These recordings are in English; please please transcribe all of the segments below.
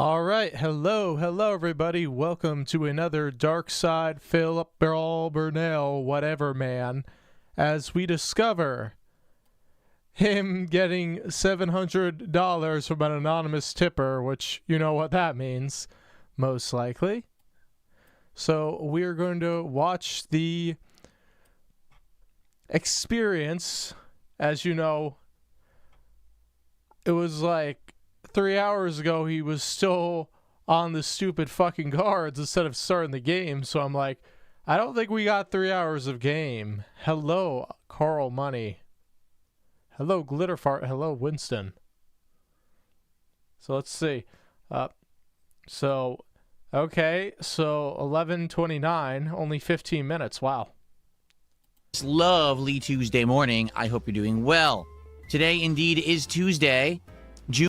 All right, hello everybody. Welcome to another Dark Side Philip Burnell, whatever man, as we discover him getting $700 from an anonymous tipper, which you know what that means, most likely. So we're going to watch the experience. As you know, it was like 3 hours ago he was still on the stupid fucking cards instead of starting the game, so I'm like, I don't think we got 3 hours of game. Hello, Carl Money. Hello, Glitterfart. Hello, Winston. So let's see. Okay, so 11:29, only 15 minutes. Wow. This lovely Tuesday morning. I hope you're doing well. Today indeed is Tuesday. June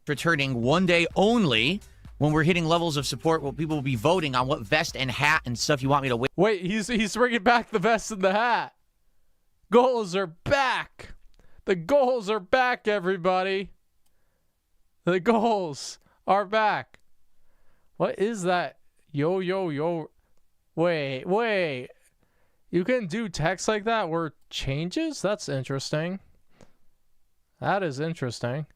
returning one day only. When we're hitting levels of support, well, people will be voting on what vest and hat and stuff you want me to wear. Wait, he's bringing back the vest and the hat. Goals are back. The goals are back, everybody. The goals are back. What is that? Yo. Wait. You can do text like that where it changes? That's interesting. That is interesting.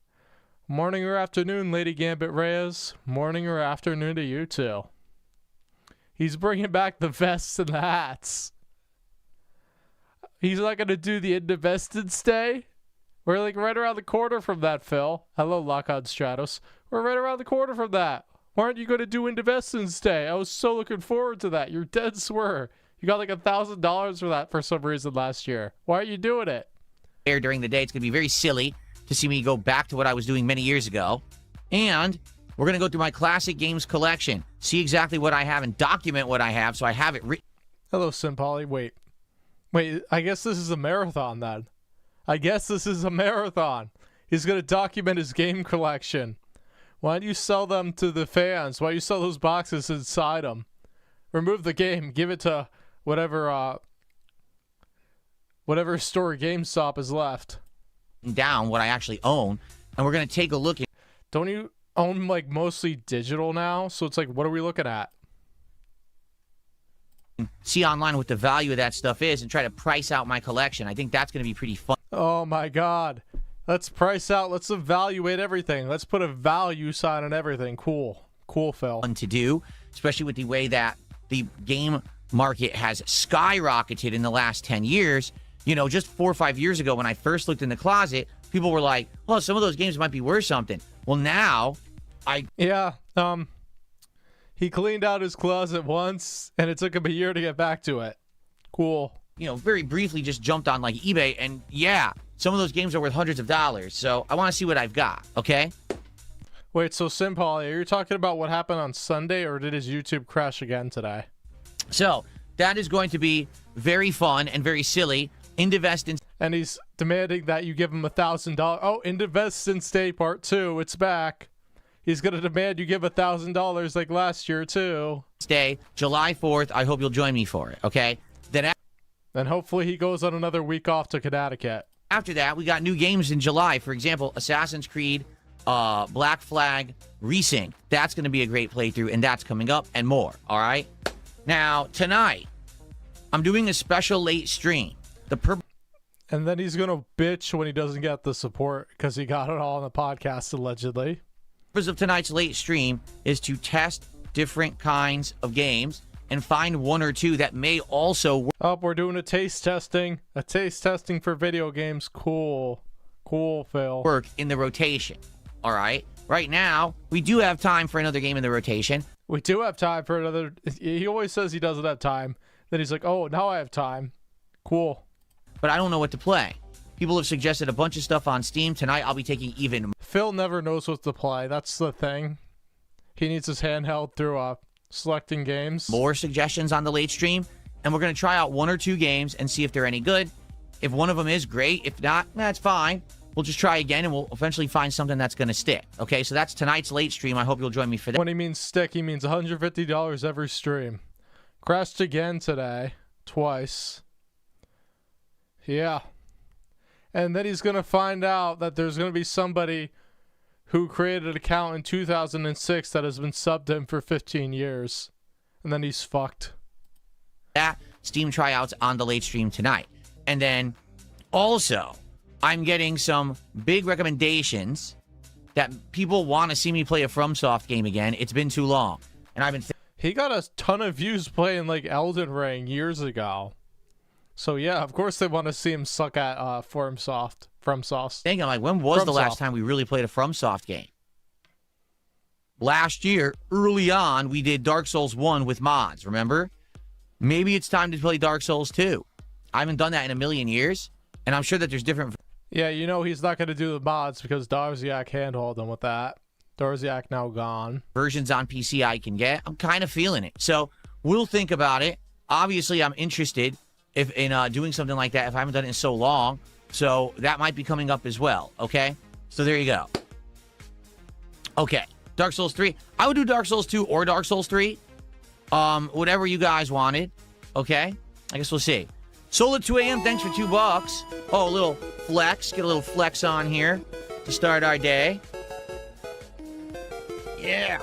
Morning or afternoon, Lady Gambit Reyes. Morning or afternoon to you too. He's bringing back the vests and the hats. He's not going to do the Independence Day. We're like right around the corner from that, Phil. Hello, Lockhart Stratos. We're right around the corner from that. Why aren't you going to do Independence Day? I was so looking forward to that. You're dead swear. You got like $1,000 for that for some reason last year. Why aren't you doing it? During the day, it's going to be very silly to see me go back to what I was doing many years ago. And we're going to go through my classic games collection, see exactly what I have and document what I have so I have it written. Hello, Simpoli. Wait, I guess this is a marathon then. He's going to document his game collection. Why don't you sell them to the fans? Why don't you sell those boxes inside them? Remove the game. Give it to whatever store GameStop is left. Down what I actually own, and we're going to take a look at. Don't you own like mostly digital now? So it's like, what are we looking at? See online what the value of that stuff is and try to price out my collection. I think that's going to be pretty fun. Oh my God. Let's price out. Let's evaluate everything. Let's put a value sign on everything. Cool, Phil. Fun to do, especially with the way that the game market has skyrocketed in the last 10 years. You know, just 4 or 5 years ago when I first looked in the closet, people were like, well, some of those games might be worth something. Well, now, he cleaned out his closet once, and it took him a year to get back to it. Cool. You know, very briefly just jumped on, like, eBay, and yeah, some of those games are worth hundreds of dollars, so I want to see what I've got, okay? Wait, so Simpoli, are you talking about what happened on Sunday, or did his YouTube crash again today? So, that is going to be very fun and very silly. And he's demanding that you give him $1,000. Oh, Independence Day Part 2, it's back. He's going to demand you give $1,000 like last year, too. Day, July 4th. I hope you'll join me for it, okay? Then hopefully he goes on another week off to Connecticut. After that, we got new games in July. For example, Assassin's Creed, Black Flag, Resync. That's going to be a great playthrough, and that's coming up, and more, all right? Now, tonight, I'm doing a special late stream. And then he's going to bitch when he doesn't get the support because he got it all on the podcast, allegedly. The purpose of tonight's late stream is to test different kinds of games and find one or two that may also work. Oh, we're doing a taste testing. A taste testing for video games. Cool, Phil. Work in the rotation, all right? Right now, we do have time for another game in the rotation. We do have time for another. He always says he doesn't have time. Then he's like, oh, now I have time. Cool. But I don't know what to play. People have suggested a bunch of stuff on Steam. Tonight, I'll be taking even. Phil never knows what to play. That's the thing. He needs his handheld through selecting games. More suggestions on the late stream. And we're going to try out one or two games and see if they're any good. If one of them is great, if not, that's fine. We'll just try again, and we'll eventually find something that's going to stick. Okay, so that's tonight's late stream. I hope you'll join me for that. When he means stick, he means $150 every stream. Crashed again today. Twice. Yeah. And then he's going to find out that there's going to be somebody who created an account in 2006 that has been subbed to him for 15 years. And then he's fucked. That Steam tryouts on the late stream tonight. And then also, I'm getting some big recommendations that people want to see me play a FromSoft game again. It's been too long. And I've been... He got a ton of views playing like Elden Ring years ago. So yeah, of course they want to see him suck at FromSoft. Thinking, like, when was the last time we really played a FromSoft game? Last year, early on, we did Dark Souls 1 with mods, remember? Maybe it's time to play Dark Souls 2. I haven't done that in a million years, and I'm sure that there's different... Yeah, you know he's not going to do the mods because Darziak handheld him with that. Darziak now gone. Versions on PC I can get. I'm kind of feeling it. So we'll think about it. Obviously, I'm interested in doing something like that if I haven't done it in so long. So that might be coming up as well, okay? So there you go. Okay, Dark Souls 3. I would do Dark Souls 2 or Dark Souls 3. Whatever you guys wanted, okay? I guess we'll see. Soul at 2 a.m., thanks for $2. Oh, a little flex. Get a little flex on here to start our day. Yeah.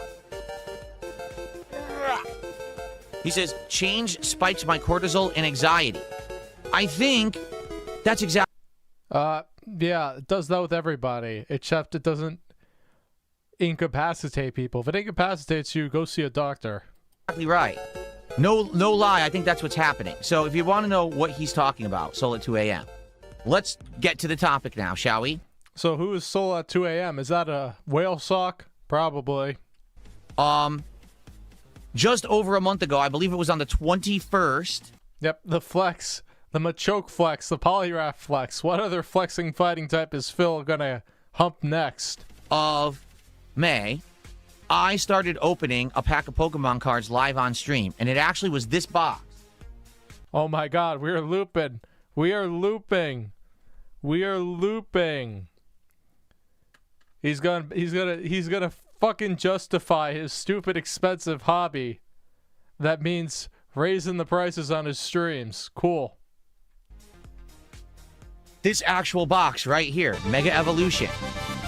He says, change spikes my cortisol and anxiety. I think that's exactly... Yeah, it does that with everybody, except it doesn't incapacitate people. If it incapacitates you, go see a doctor. Exactly right. No lie, I think that's what's happening. So if you want to know what he's talking about, Soul at 2 a.m., let's get to the topic now, shall we? So who is Soul at 2 a.m.? Is that a whale sock? Probably. Just over a month ago, I believe it was on the 21st. Yep, the flex. The Machoke flex, the Polygraph flex. What other flexing fighting type is Phil gonna hump next? Of May, I started opening a pack of Pokemon cards live on stream, and it actually was this box. Oh my god, we are looping. We are looping. We are looping. He's gonna fucking justify his stupid expensive hobby. That means raising the prices on his streams. Cool. This actual box right here, Mega Evolution.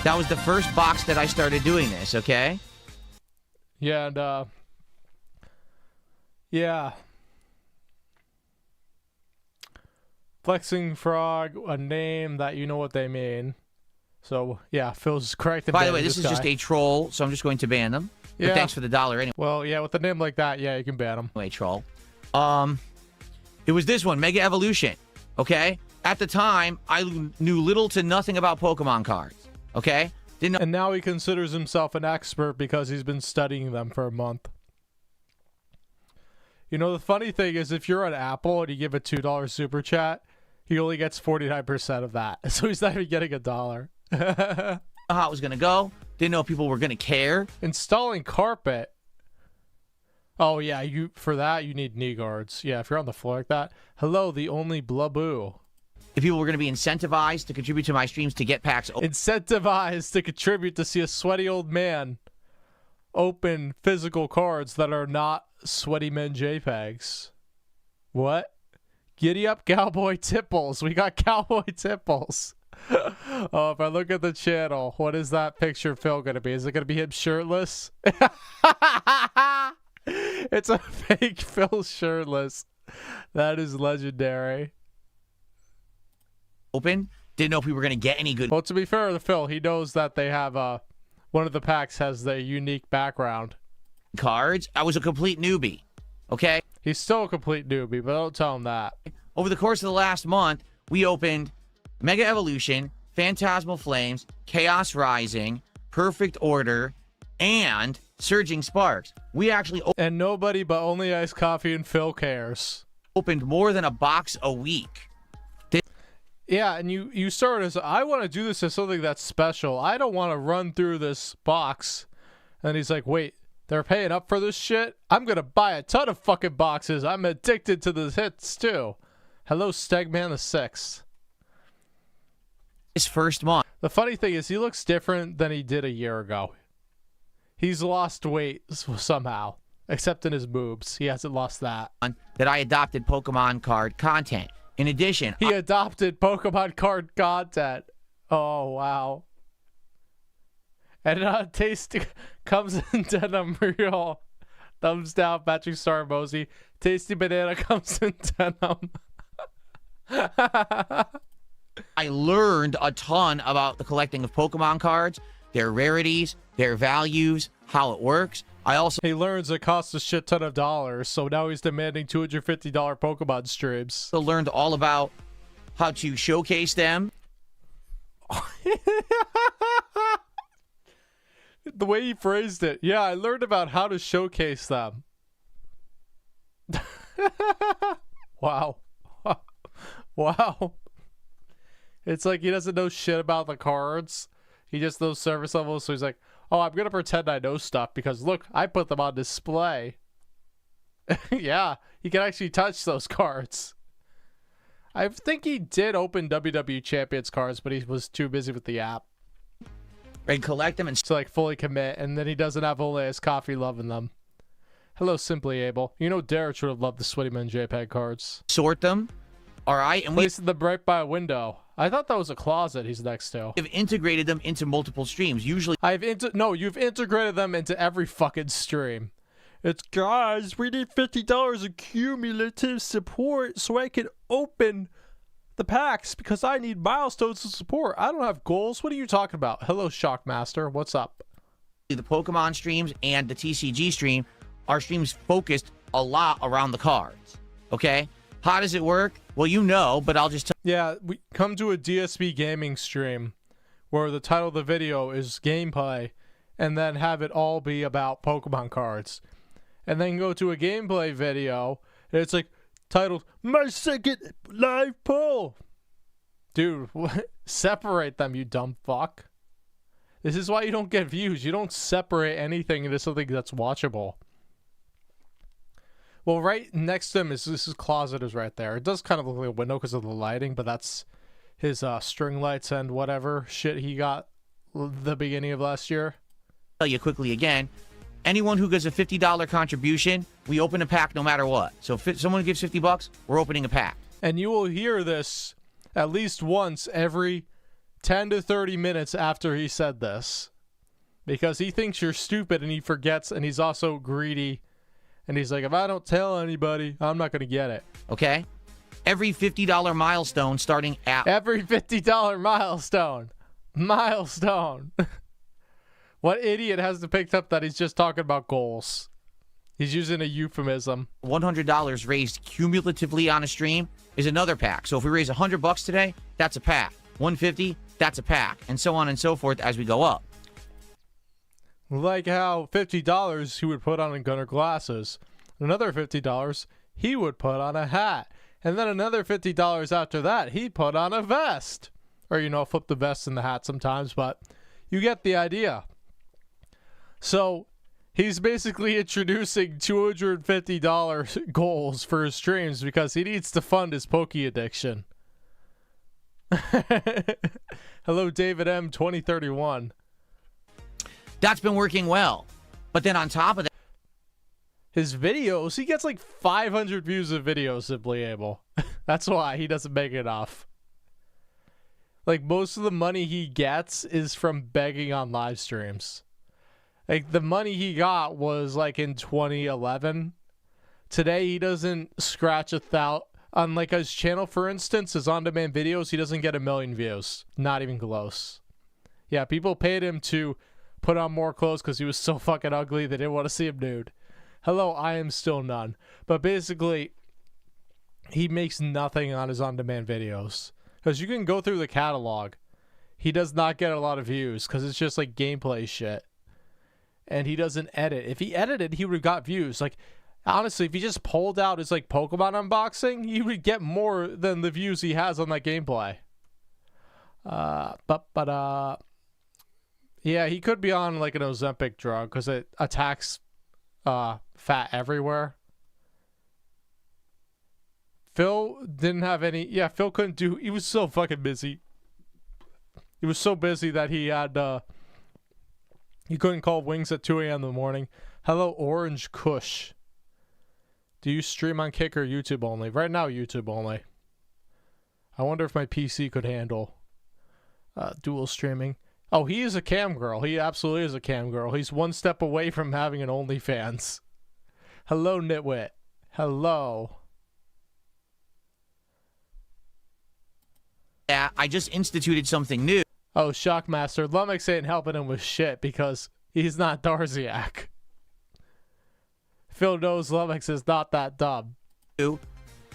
That was the first box that I started doing this, okay? Yeah, and, yeah. Flexing Frog, a name that you know what they mean. So, yeah, Phil's correct. By the way, this is just a troll, so I'm just going to ban them. Yeah. But thanks for the $1 anyway. Well, yeah, with a name like that, yeah, you can ban them. Anyway, troll. It was this one, Mega Evolution, okay? At the time, I knew little to nothing about Pokemon cards, okay? Didn't know. And now he considers himself an expert because he's been studying them for a month. You know, the funny thing is if you're on Apple and you give a $2 super chat, he only gets 49% of that. So he's not even getting $1. How it was going to go. Didn't know if people were going to care. Installing carpet. Oh, yeah, for that, you need knee guards. Yeah, if you're on the floor like that. Hello, the only blaboo. If people were going to be incentivized to contribute to my streams to get packs... Incentivized to contribute to see a sweaty old man open physical cards that are not sweaty men JPEGs. What? Giddy up, Cowboy Tipples. We got Cowboy Tipples. Oh, if I look at the channel, what is that picture Phil going to be? Is it going to be him shirtless? It's a fake Phil shirtless. That is legendary. Open. Didn't know if we were going to get any good... Well, to be fair to Phil, he knows that they have one of the packs has the unique background. Cards. I was a complete newbie. Okay? He's still a complete newbie, but don't tell him that. Over the course of the last month, we opened Mega Evolution, Phantasmal Flames, Chaos Rising, Perfect Order, and Surging Sparks. We actually... And nobody but Only Iced Coffee and Phil cares. Opened more than a box a week. Yeah, and you started as, I want to do this as something that's special. I don't want to run through this box. And he's like, wait, they're paying up for this shit? I'm going to buy a ton of fucking boxes. I'm addicted to the hits, too. Hello, Stegman the Sixth. His first month. The funny thing is, he looks different than he did a year ago. He's lost weight somehow, except in his boobs. He hasn't lost that. That I adopted Pokemon card content. In addition, he adopted Pokemon card content. Oh, wow. And tasty comes in denim real. Thumbs down, Patrick Star emoji. Tasty banana comes in denim. I learned a ton about the collecting of Pokemon cards, their rarities, their values, how it works. I also He learns it costs a shit ton of dollars, so now he's demanding $250 Pokemon streams. learned all about how to showcase them. The way he phrased it. Yeah, I learned about how to showcase them. Wow. Wow. It's like he doesn't know shit about the cards. He just knows service levels, so he's like, oh, I'm going to pretend I know stuff because, look, I put them on display. Yeah, he can actually touch those cards. I think he did open WWE Champions cards, but he was too busy with the app And collect them and to like fully commit, and then he doesn't have only his coffee loving them. Hello, Simply Able. You know Derek would have loved the Sweatyman JPEG cards. sort them. All right, and we Placing them right by a window. I thought that was a closet he's next to. have integrated them into multiple streams. Usually, You've integrated them into every fucking stream. It's, guys, we need $50 of cumulative support so I can open the packs because I need milestones to support. I don't have goals. What are you talking about? Hello, Shockmaster. What's up? the Pokemon streams and the TCG stream are streams focused a lot around the cards. Okay, how does it work? Well, you know, but I'll just tell Yeah, we come to a DSPgaming stream where the title of the video is gameplay and then have it all be about Pokemon cards. And then go to a gameplay video and it's like titled My Second Live Poll. Dude, separate them, you dumb fuck. This is why you don't get views. You don't separate anything into something that's watchable. Well, right next to him is his closet is right there. It does kind of look like a window because of the lighting, but that's his string lights and whatever shit he got the beginning of last year. you quickly again. Anyone who gives a $50 contribution, we open a pack no matter what. So if someone gives $50, we're opening a pack. And you will hear this at least once every 10 to 30 minutes after he said this. Because he thinks you're stupid and he forgets, and he's also greedy. And he's like, if I don't tell anybody, I'm not going to get it. Okay? Every $50 milestone starting at Every $50 milestone. Milestone. What idiot has to pick up that he's just talking about goals? He's using a euphemism. $100 raised cumulatively on a stream is another pack. So if we raise $100 today, that's a pack. $150, that's a pack, and so on and so forth as we go up. Like how $50 he would put on a Gunner glasses. Another $50 he would put on a hat. And then another $50 after that he'd put on a vest. Or, you know, flip the vest and the hat sometimes, but you get the idea. So he's basically introducing $250 goals for his streams because he needs to fund his Poke addiction. Hello, David M. 2031. That's been working well. But then on top of that, His videos, he gets like 500 views of videos, Simply Able. That's why he doesn't make enough. Like, most of the money he gets is from begging on live streams. Like, the money he got was like in 2011. Today, he doesn't scratch on like his channel, for instance, his on-demand videos, he doesn't get 1 million views. Not even close. Yeah, people paid him to put on more clothes because he was so fucking ugly they didn't want to see him nude. Hello, I am still none. But basically, he makes nothing on his on-demand videos. Because you can go through the catalog. He does not get a lot of views because it's just like gameplay shit. And he doesn't edit. If he edited, he would have got views. Like, honestly, if he just pulled out his like Pokemon unboxing, he would get more than the views he has on that gameplay. Yeah, he could be on like an Ozempic drug because it attacks fat everywhere. Phil didn't have any. Yeah, Phil couldn't do. He was so fucking busy. He was so busy that he had. He couldn't call Wings at 2 a.m. in the morning. Hello, Orange Kush. Do you stream on Kick or YouTube only? Right now, YouTube only. I wonder if my PC could handle dual streaming. Oh, he is a cam girl. He absolutely is a cam girl. He's one step away from having an OnlyFans. Hello, nitwit. Hello. Yeah, I just instituted something new. Oh, Shockmaster. Lummox ain't helping him with shit because he's not Darziak. Phil knows Lummox is not that dumb.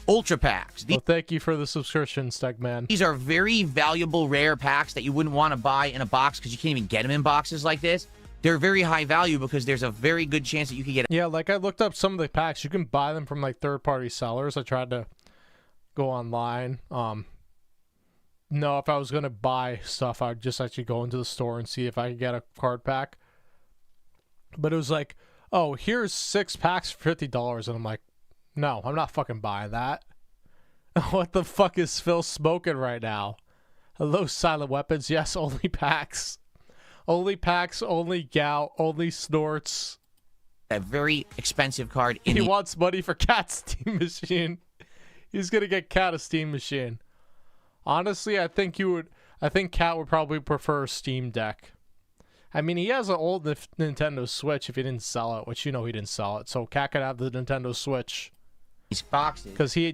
Ultra packs. Well, thank you for the subscription, Stegman. These are very valuable, rare packs that you wouldn't want to buy in a box because you can't even get them in boxes like this. They're very high value because there's a very good chance that you could get. Yeah, like I looked up some of the packs. You can buy them from like third-party sellers. I tried to go online. No, if I was gonna buy stuff, I'd just actually go into the store and see if I could get a card pack. But it was like, oh, here's 6 packs for $50, and I'm like, no, I'm not fucking buying that. What the fuck is Phil smoking right now? Hello, Silent Weapons. Yes, only packs. Only packs, only gout, only snorts. A very expensive card. He wants money for Cat Steam Machine. He's gonna get Cat a Steam Machine. Honestly, I think Cat would probably prefer Steam Deck. I mean, he has an old Nintendo Switch if he didn't sell it, which you know he didn't sell it. So Cat could have the Nintendo Switch. These boxes. Because he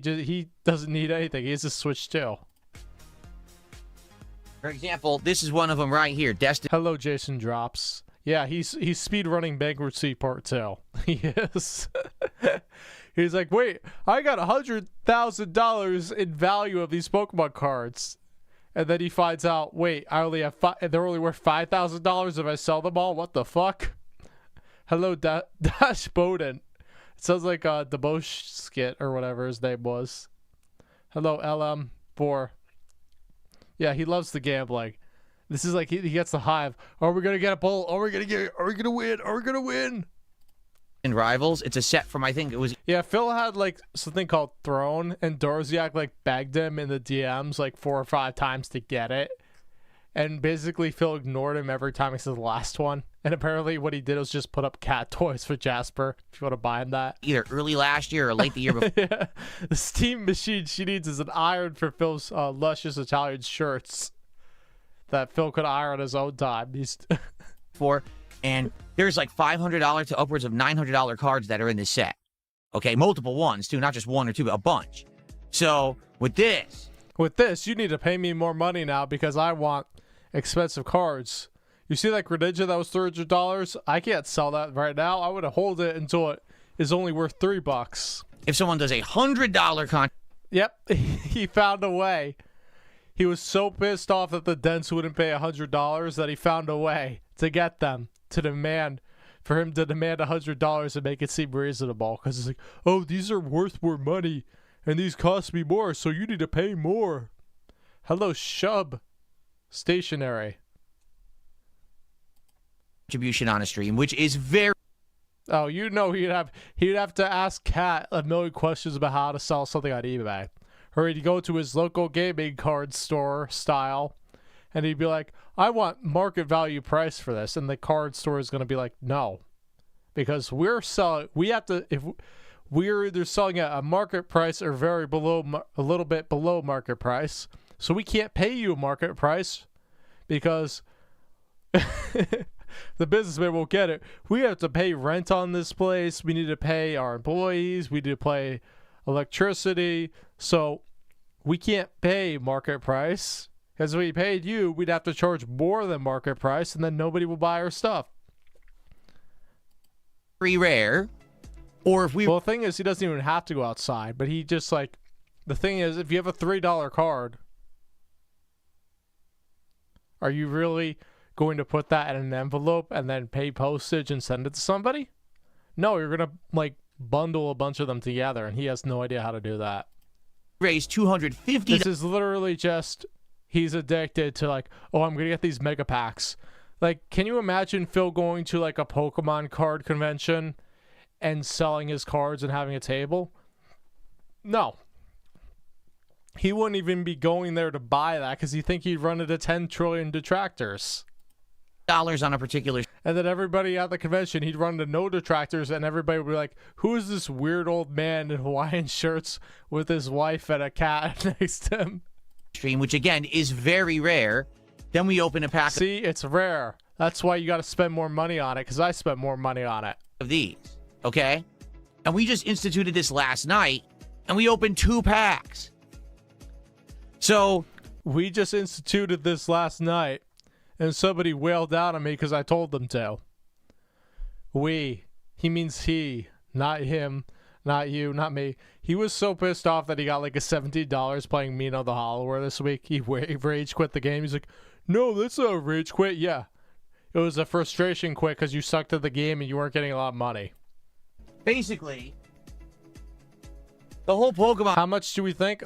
doesn't need anything. He has a Switch too. For example, this is one of them right here. Hello, Jason Drops. Yeah, he's speedrunning Bankruptcy Part 2. He is. He's like, wait, I got $100,000 in value of these Pokemon cards. And then he finds out, wait, I only have they're only worth $5,000 if I sell them all? What the fuck? Hello, Dash Bowden. It sounds like a Deboche skit or whatever his name was. Hello, LM4. Yeah, he loves the gambling. This is like he gets the hive. Are we gonna get a bowl? Are we gonna win? Are we gonna win? In Rivals, it's a set from, I think it was. Yeah, Phil had like something called Throne, and Darziak like begged him in the DMs like 4 or 5 times to get it, and basically Phil ignored him every time he said the last one. And apparently what he did was just put up cat toys for Jasper. If you want to buy him that, Either early last year or late the year before. yeah. The Steam Machine she needs is an iron for Phil's luscious Italian shirts that Phil could iron on his own time. He's And there's like $500 to upwards of $900 cards that are in this set. Okay, multiple ones too, not just 1 or 2, but a bunch. So with this, you need to pay me more money now because I want expensive cards. You see that Greninja that was $300? I can't sell that right now. I would hold it until it is only worth $3. if someone does a $100 contract. Yep, he found a way. He was so pissed off that the Dents wouldn't pay $100 that he found a way to get them to demand, for him to demand $100 and make it seem reasonable. Because it's like, oh, these are worth more money, and these cost me more, so you need to pay more. Hello, Shub. Stationary. Contribution on a stream, which is very. Oh, you know he'd have to ask Kat a million questions about how to sell something on eBay. Or he'd go to his local gaming card store style, and he'd be like, I want market value price for this. And the card store is going to be like, no. Because we're either selling at a market price or very below, a little bit below market price. So we can't pay you a market price because the businessman won't get it. We have to pay rent on this place. We need to pay our employees. We need to pay electricity. So we can't pay market price. Because if we paid you, we'd have to charge more than market price, and then nobody will buy our stuff. Very rare. Or if we. Well, the thing is, he doesn't even have to go outside, but he just like. The thing is, if you have a $3 card, are you really going to put that in an envelope and then pay postage and send it to somebody? No, you're going to like bundle a bunch of them together, and he has no idea how to do that. Raise $250. This is literally just he's addicted to like, oh, I'm going to get these mega packs. Like, can you imagine Phil going to like a Pokemon card convention and selling his cards and having a table? No. He wouldn't even be going there to buy that because he'd think he'd run into 10 trillion detractors. Dollars on a particular. And then everybody at the convention, he'd run into no detractors, and everybody would be like, who is this weird old man in Hawaiian shirts with his wife and a cat next to him? Stream, which again is very rare. Then we open a pack See, it's rare. That's why you got to spend more money on it, because I spent more money on it. of these, okay? And we just instituted this last night, and we opened 2 packs. So We just instituted this last night, and somebody wailed out on me because I told them to. We. He means he, not him, not you, not me. He was so pissed off that he got like a $17 playing Mino the Hollower this week. He rage quit the game. He's like, no, that's not a rage quit. Yeah. It was a frustration quit because you sucked at the game and you weren't getting a lot of money. basically, the whole Pokemon How much do we think?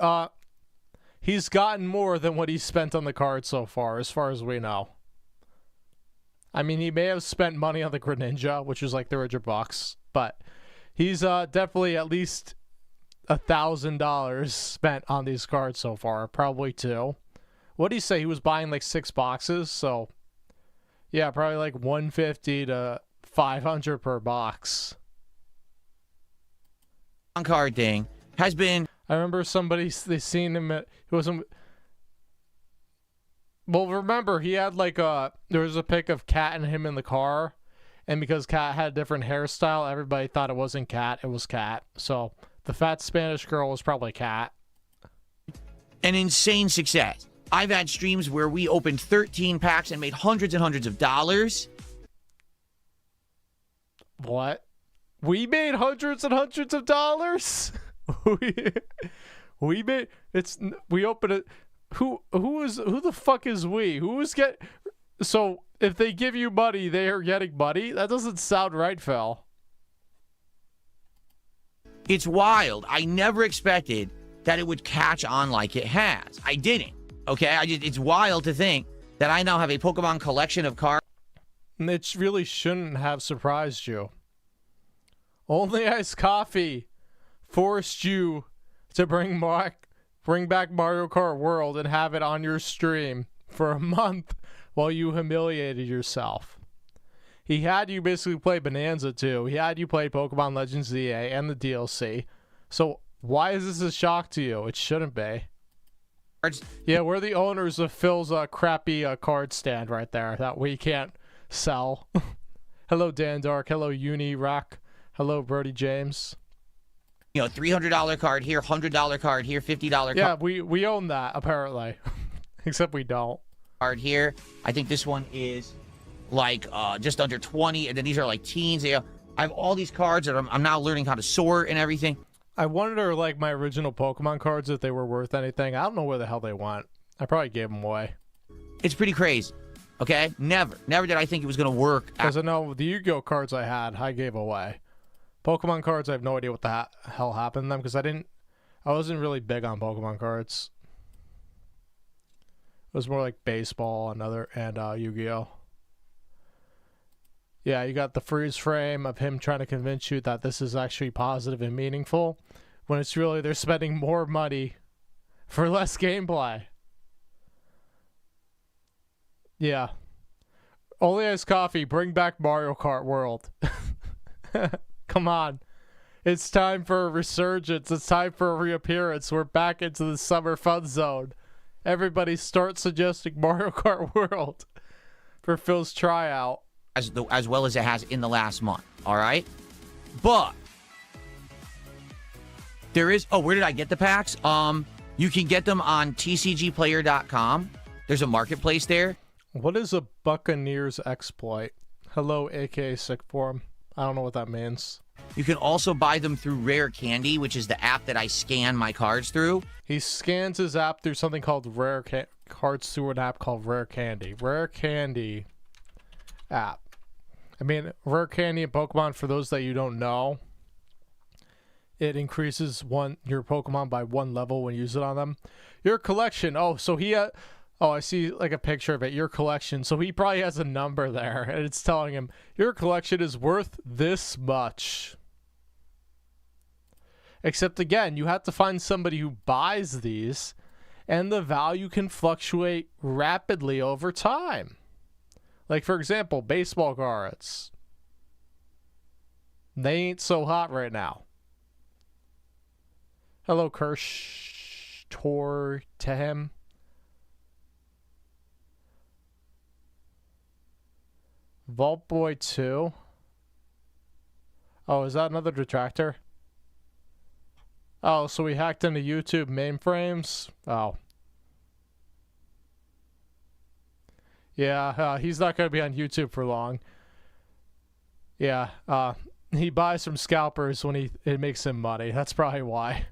He's gotten more than what he spent on the card so far as we know. I mean, he may have spent money on the Greninja, which was like $300, but he's definitely at least $1,000 spent on these cards so far, probably 2. What do you say? He was buying like 6 boxes, so yeah, probably like $150 to $500 per box. card thing has been I remember they seen him at, he wasn't. Well, remember he had like there was a pic of Cat and him in the car, and because Cat had a different hairstyle, everybody thought it wasn't Cat, it was Cat. So the fat Spanish girl was probably Cat. an insane success. I've had streams where we opened 13 packs and made hundreds and hundreds of dollars. What? We made hundreds and hundreds of dollars. we made we opened it. Who the fuck is we? Who is so if they give you money, they are getting money? That doesn't sound right, Phil. It's wild. I never expected that it would catch on like it has. I didn't. Okay? It's wild to think that I now have a Pokemon collection of cards. It really shouldn't have surprised you. Only Iced Coffee forced you to bring back Mario Kart World and have it on your stream for a month while you humiliated yourself. He had you basically play Bonanza too. He had you play Pokemon Legends ZA and the DLC. So why is this a shock to you? It shouldn't be. Yeah, we're the owners of Phil's crappy card stand right there that we can't sell. Hello, Dan Dark. Hello, Uni Rock. Hello, Brody James. You know, $300 card here, $100 card here, $50 Yeah, we own that, apparently. Except we don't. card here. I think this one is like just under 20, and then these are like teens. You know, I have all these cards that I'm now learning how to sort and everything. I wonder, like, my original Pokemon cards, if they were worth anything. I don't know where the hell they went. I probably gave them away. It's pretty crazy. Okay? Never did I think it was going to work. Because I know the Yu-Gi-Oh cards I had, I gave away. Pokemon cards, I have no idea what the hell happened to them, because I wasn't really big on Pokemon cards. It was more like baseball and Yu-Gi-Oh. Yeah, you got the freeze frame of him trying to convince you that this is actually positive and meaningful, when it's really they're spending more money for less gameplay. Yeah. Only Iced Coffee, bring back Mario Kart World. Come on. It's time for a resurgence. It's time for a reappearance. We're back into the summer fun zone. Everybody start suggesting Mario Kart World for Phil's tryout. As well as it has in the last month. All right? But there is... Oh, where did I get the packs? You can get them on tcgplayer.com. There's a marketplace there. What is a Buccaneers exploit? Hello, aka Sick Form. I don't know what that means. You can also buy them through Rare Candy, which is the app that I scan my cards through. He scans his app through something called cards through an app called Rare Candy. Rare Candy app. I mean, Rare Candy in Pokemon, for those that you don't know, it increases your Pokemon by 1 level when you use it on them. Your collection. Oh, so he had... Oh, I see like a picture of it. Your collection. So he probably has a number there, and it's telling him, your collection is worth this much. Except, again, you have to find somebody who buys these, and the value can fluctuate rapidly over time. Like, for example, baseball cards. They ain't so hot right now. Hello, Kirsch. Tor to him. Vault Boy 2. Oh, is that another detractor? Oh, so he hacked into YouTube mainframes? Oh. Yeah, he's not going to be on YouTube for long. Yeah, he buys from scalpers when it makes him money. That's probably why.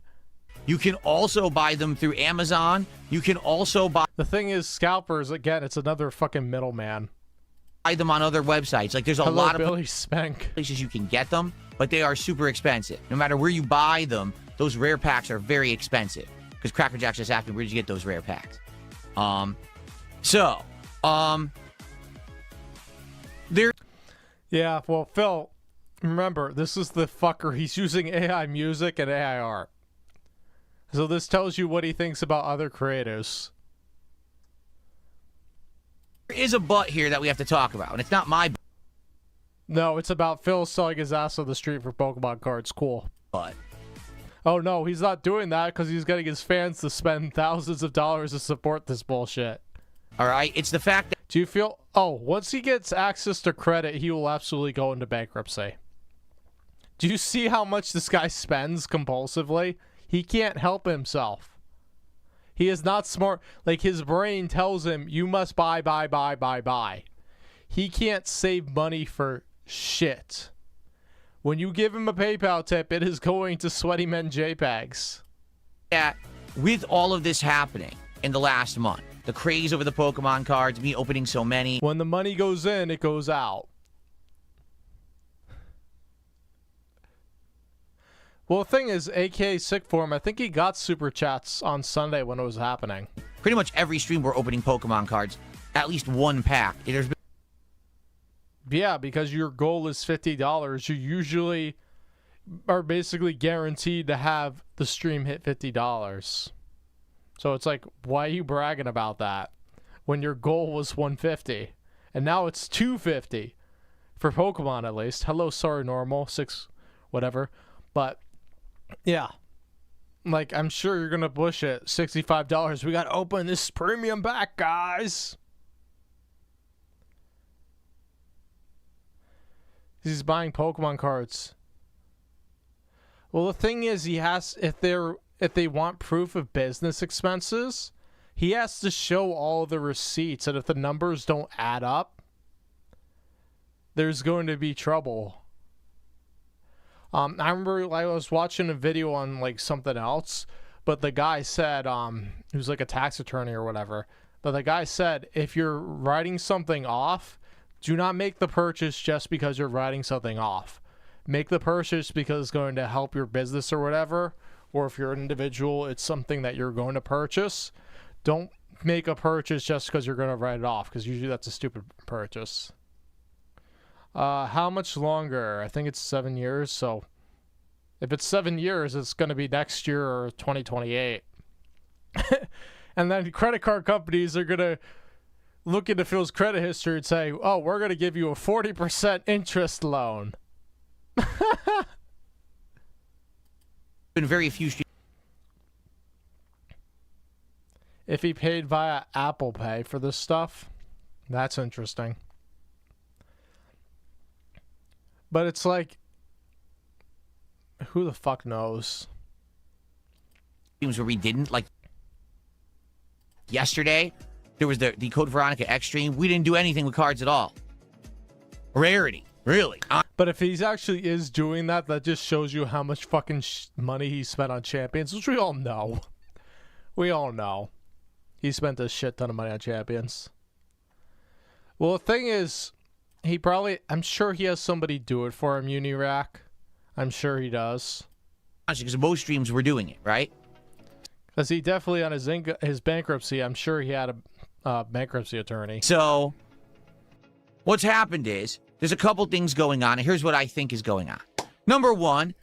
You can also buy them through Amazon. You can also buy The thing is, scalpers, again, it's another fucking middleman. them on other websites. Like, there's a Hello, lot of Billy Spank. places you can get them, but they are super expensive. No matter where you buy them, those rare packs are very expensive. Because Cracker Jack just asked me, where did you get those rare packs? There. Yeah, well, Phil, remember, this is the fucker. He's using AI music and AI art. So this tells you what he thinks about other creators. There is a butt here that we have to talk about, and it's not my No, it's about Phil selling his ass on the street for Pokemon cards. Cool. butt. Oh, no, he's not doing that because he's getting his fans to spend thousands of dollars to support this bullshit. All right? It's the fact that Do you feel... Oh, once he gets access to credit, he will absolutely go into bankruptcy. Do you see how much this guy spends compulsively? He can't help himself. He is not smart. Like, his brain tells him, you must buy, buy, buy, buy, buy. He can't save money for shit. When you give him a PayPal tip, it is going to Sweaty Men JPEGs. with all of this happening in the last month, the craze over the Pokemon cards, me opening so many, When the money goes in, it goes out. Well, the thing is, AKA Sick Form, I think he got Super Chats on Sunday when it was happening. pretty much every stream we're opening Pokemon cards, at least one pack. There's been Yeah, because your goal is $50. You usually are basically guaranteed to have the stream hit $50. So it's like, why are you bragging about that when your goal was $150? And now it's $250 for Pokemon, at least. Hello, sorry, normal, 6, whatever. But yeah, like, I'm sure you're gonna push it. $65. We gotta open this premium back, guys. He's buying Pokemon cards. Well, the thing is, he has, if they want proof of business expenses, he has to show all the receipts, and if the numbers don't add up, there's going to be trouble. I remember I was watching a video on like something else, but the guy said, he was like a tax attorney or whatever, but the guy said, if you're writing something off, do not make the purchase just because you're writing something off. Make the purchase because it's going to help your business or whatever, or if you're an individual, it's something that you're going to purchase. Don't make a purchase just because you're going to write it off, because usually that's a stupid purchase. How much longer? I think it's 7 years, so if it's 7 years, it's going to be next year or 2028. And then credit card companies are going to look into Phil's credit history and say, oh, we're going to give you a 40% interest loan. been very few streams. If he paid via Apple Pay for this stuff, that's interesting. But it's like, who the fuck knows? Where we didn't, like yesterday, there was the Code Veronica X stream. We didn't do anything with cards at all. Rarity, really. But if he's actually is doing that, that just shows you how much fucking money he spent on Champions, which we all know. We all know. He spent a shit ton of money on Champions. Well, the thing is, he probably, I'm sure he has somebody do it for him, Unirac. I'm sure he does. Because most streams were doing it, right? Because he definitely, on his bankruptcy, I'm sure he had a bankruptcy attorney. So, what's happened is, there's a couple things going on, and here's what I think is going on. Number one,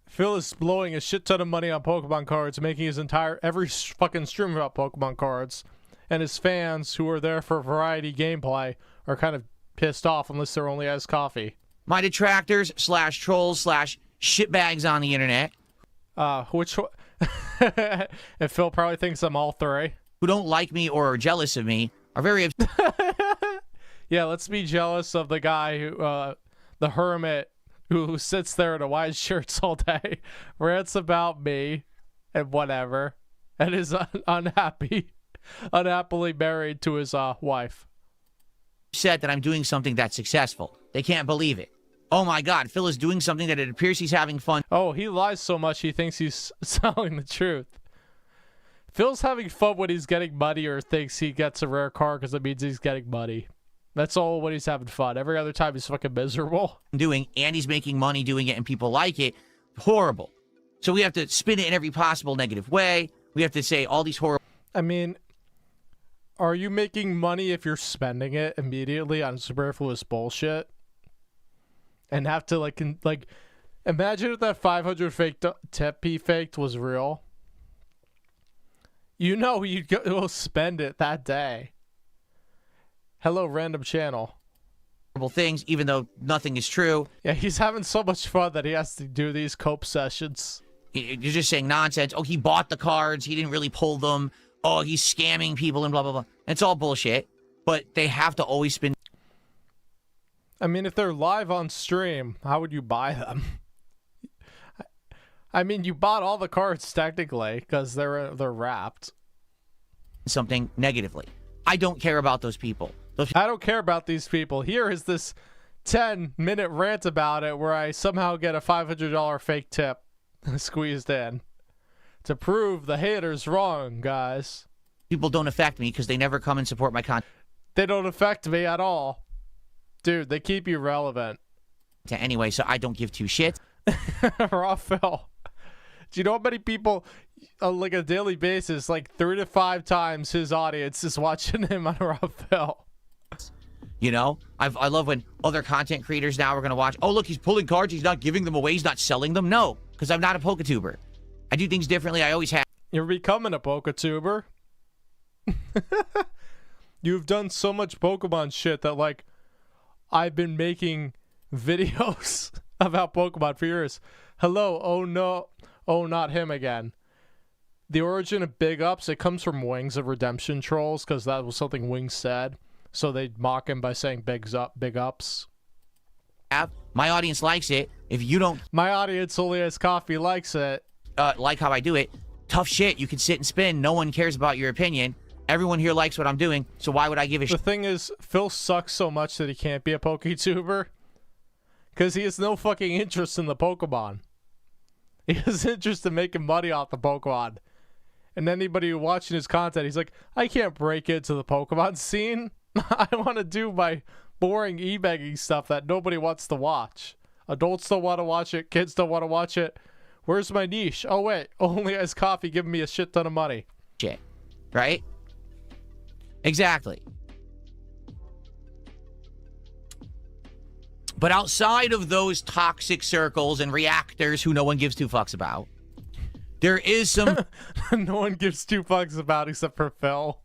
Phil is blowing a shit ton of money on Pokemon cards, making his every fucking stream about Pokemon cards. And his fans, who are there for variety gameplay, are kind of pissed off unless they're only as coffee. my detractors / trolls / shitbags on the internet, Which and Phil probably thinks I'm all three. who don't like me or are jealous of me, are very Yeah, let's be jealous of the guy who, the hermit who sits there in a white shirts all day, rants about me and whatever, and is unhappily married to his wife. Said that I'm doing something that's successful. They can't believe it. Oh my God, Phil is doing something that it appears he's having fun. Oh, he lies so much he thinks he's telling the truth. Phil's having fun when he's getting money or thinks he gets a rare car because it means he's getting money. That's all when he's having fun. Every other time he's fucking miserable. Doing, and he's making money doing it and people like it. Horrible. So we have to spin it in every possible negative way. We have to say all these horrible... I mean, are you making money if you're spending it immediately on superfluous bullshit? And have to, like imagine if that 500 fake tip he faked was real. You know you'd go spend it that day. Hello, random channel. Things, even though nothing is true. Yeah, he's having so much fun that he has to do these cope sessions. You're just saying nonsense. Oh, he bought the cards. He didn't really pull them. Oh, he's scamming people and blah, blah, blah. It's all bullshit. But they have to always spin... I mean, if they're live on stream, how would you buy them? I mean, you bought all the cards technically because they're wrapped. Something negatively. I don't care about those people. I don't care about these people. Here is this 10-minute rant about it where I somehow get a $500 fake tip squeezed in to prove the haters wrong, guys. People don't affect me because they never come and support my content. They don't affect me at all. Dude, they keep you relevant. Anyway, so I don't give two shits. Raw Phil. Do you know how many people, on like a daily basis, like 3 to 5 times his audience is watching him on Raw Phil? You know, I love when other content creators now are going to watch. Oh, look, he's pulling cards. He's not giving them away. He's not selling them. No, because I'm not a Poketuber. I do things differently. I always have. You're becoming a Poketuber. You've done so much Pokemon shit that, like, I've been making videos about Pokemon for years. Hello, oh no, oh not him again. The origin of Big Ups, it comes from Wings of Redemption trolls, because that was something Wings said. So they mock him by saying Big Ups. My audience likes it. If you don't... My audience only has coffee likes it. Like how I do it. Tough shit. You can sit and spin. No one cares about your opinion. Everyone here likes what I'm doing, so why would I give a shit? The thing is, Phil sucks so much that he can't be a PokeTuber. Because he has no fucking interest in the Pokemon. He has interest in making money off the Pokemon. And anybody watching his content, he's like, I can't break into the Pokemon scene. I want to do my boring e-begging stuff that nobody wants to watch. Adults don't want to watch it. Kids don't want to watch it. Where's my niche? Oh, wait. Only has coffee giving me a shit ton of money. Shit. Right? Exactly. But outside of those toxic circles and reactors who no one gives two fucks about, there is some... No one gives two fucks about except for Phil.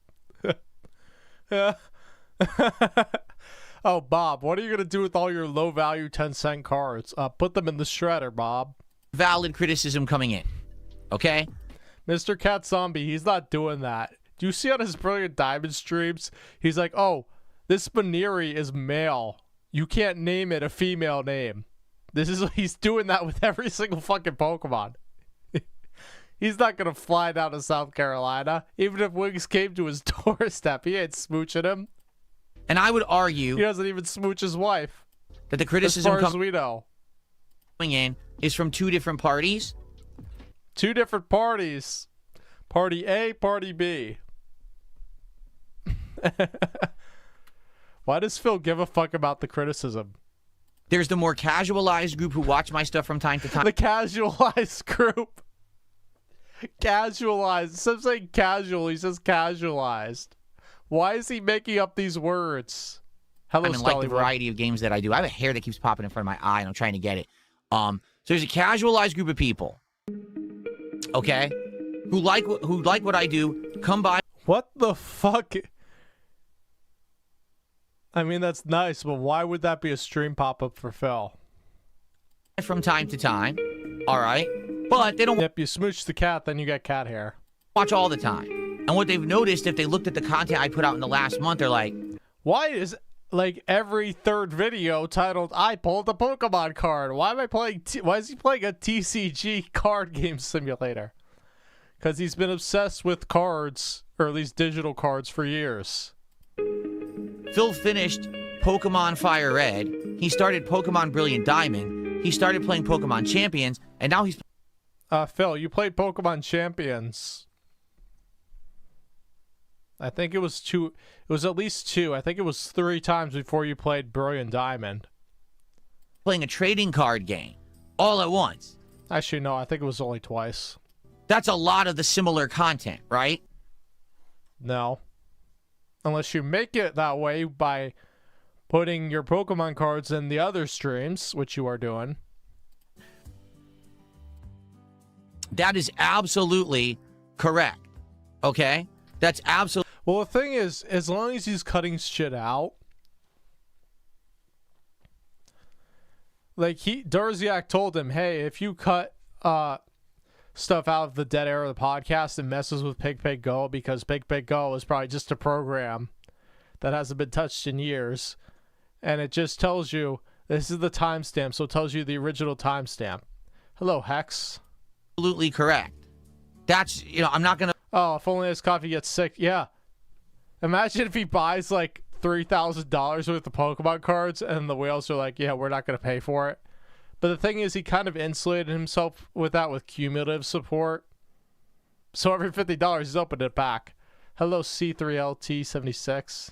Oh, Bob, what are you going to do with all your low-value 10-cent cards? Put them in the shredder, Bob. Valid criticism coming in. Okay? Mr. Cat Zombie, he's not doing that. Do you see on his Brilliant Diamond streams? He's like, oh, this Baneri is male. You can't name it a female name. He's doing that with every single fucking Pokemon. He's not going to fly down to South Carolina. Even if Wings came to his doorstep, he ain't smooching him. And I would argue... He doesn't even smooch his wife. That the criticism as far as we know. Coming in is from two different parties. Two different parties. Party A, Party B. Why does Phil give a fuck about the criticism? There's the more casualized group who watch my stuff from time to time. The casualized group. Casualized. Instead of saying casual, he says casualized. Why is he making up these words? Hello, I mean, like the variety of games that I do. I have a hair that keeps popping in front of my eye, and I'm trying to get it. So there's a casualized group of people, okay, who like what I do. Come by. What the fuck? I mean, that's nice, but why would that be a stream pop-up for Phil? From time to time, all right, but they don't. Yep, you smooch the cat, then you get cat hair. Watch all the time. And what they've noticed, if they looked at the content I put out in the last month, they're like, why is... like every third video titled "I pulled a Pokemon card." Why am I playing? Why is he playing a TCG card game simulator? Because he's been obsessed with cards, or at least digital cards, for years. Phil finished Pokemon Fire Red. He started Pokemon Brilliant Diamond. He started playing Pokemon Champions, and now he's... Phil, you played Pokemon Champions. I think it was two. It was at least two. I think it was 3 times before you played Brilliant Diamond. playing a trading card game all at once. Actually, no, I think it was only twice. That's a lot of the similar content, right? No. Unless you make it that way by putting your Pokemon cards in the other streams, which you are doing. That is absolutely correct. Okay? That's absolutely... Well, the thing is, as long as he's cutting shit out, like Darziak told him, hey, if you cut stuff out of the dead air of the podcast, it messes with Pig Go, because Pig Go is probably just a program that hasn't been touched in years, and it just tells you this is the timestamp, so it tells you the original timestamp. Hello, Hex. Absolutely correct. That's, you know, I'm not gonna... Oh, if only his coffee gets sick. Yeah. Imagine if he buys like $3,000 worth of Pokemon cards and the whales are like, yeah, we're not going to pay for it. But the thing is, he kind of insulated himself with that with cumulative support. So every $50, he's opened it back. Hello, C3LT76.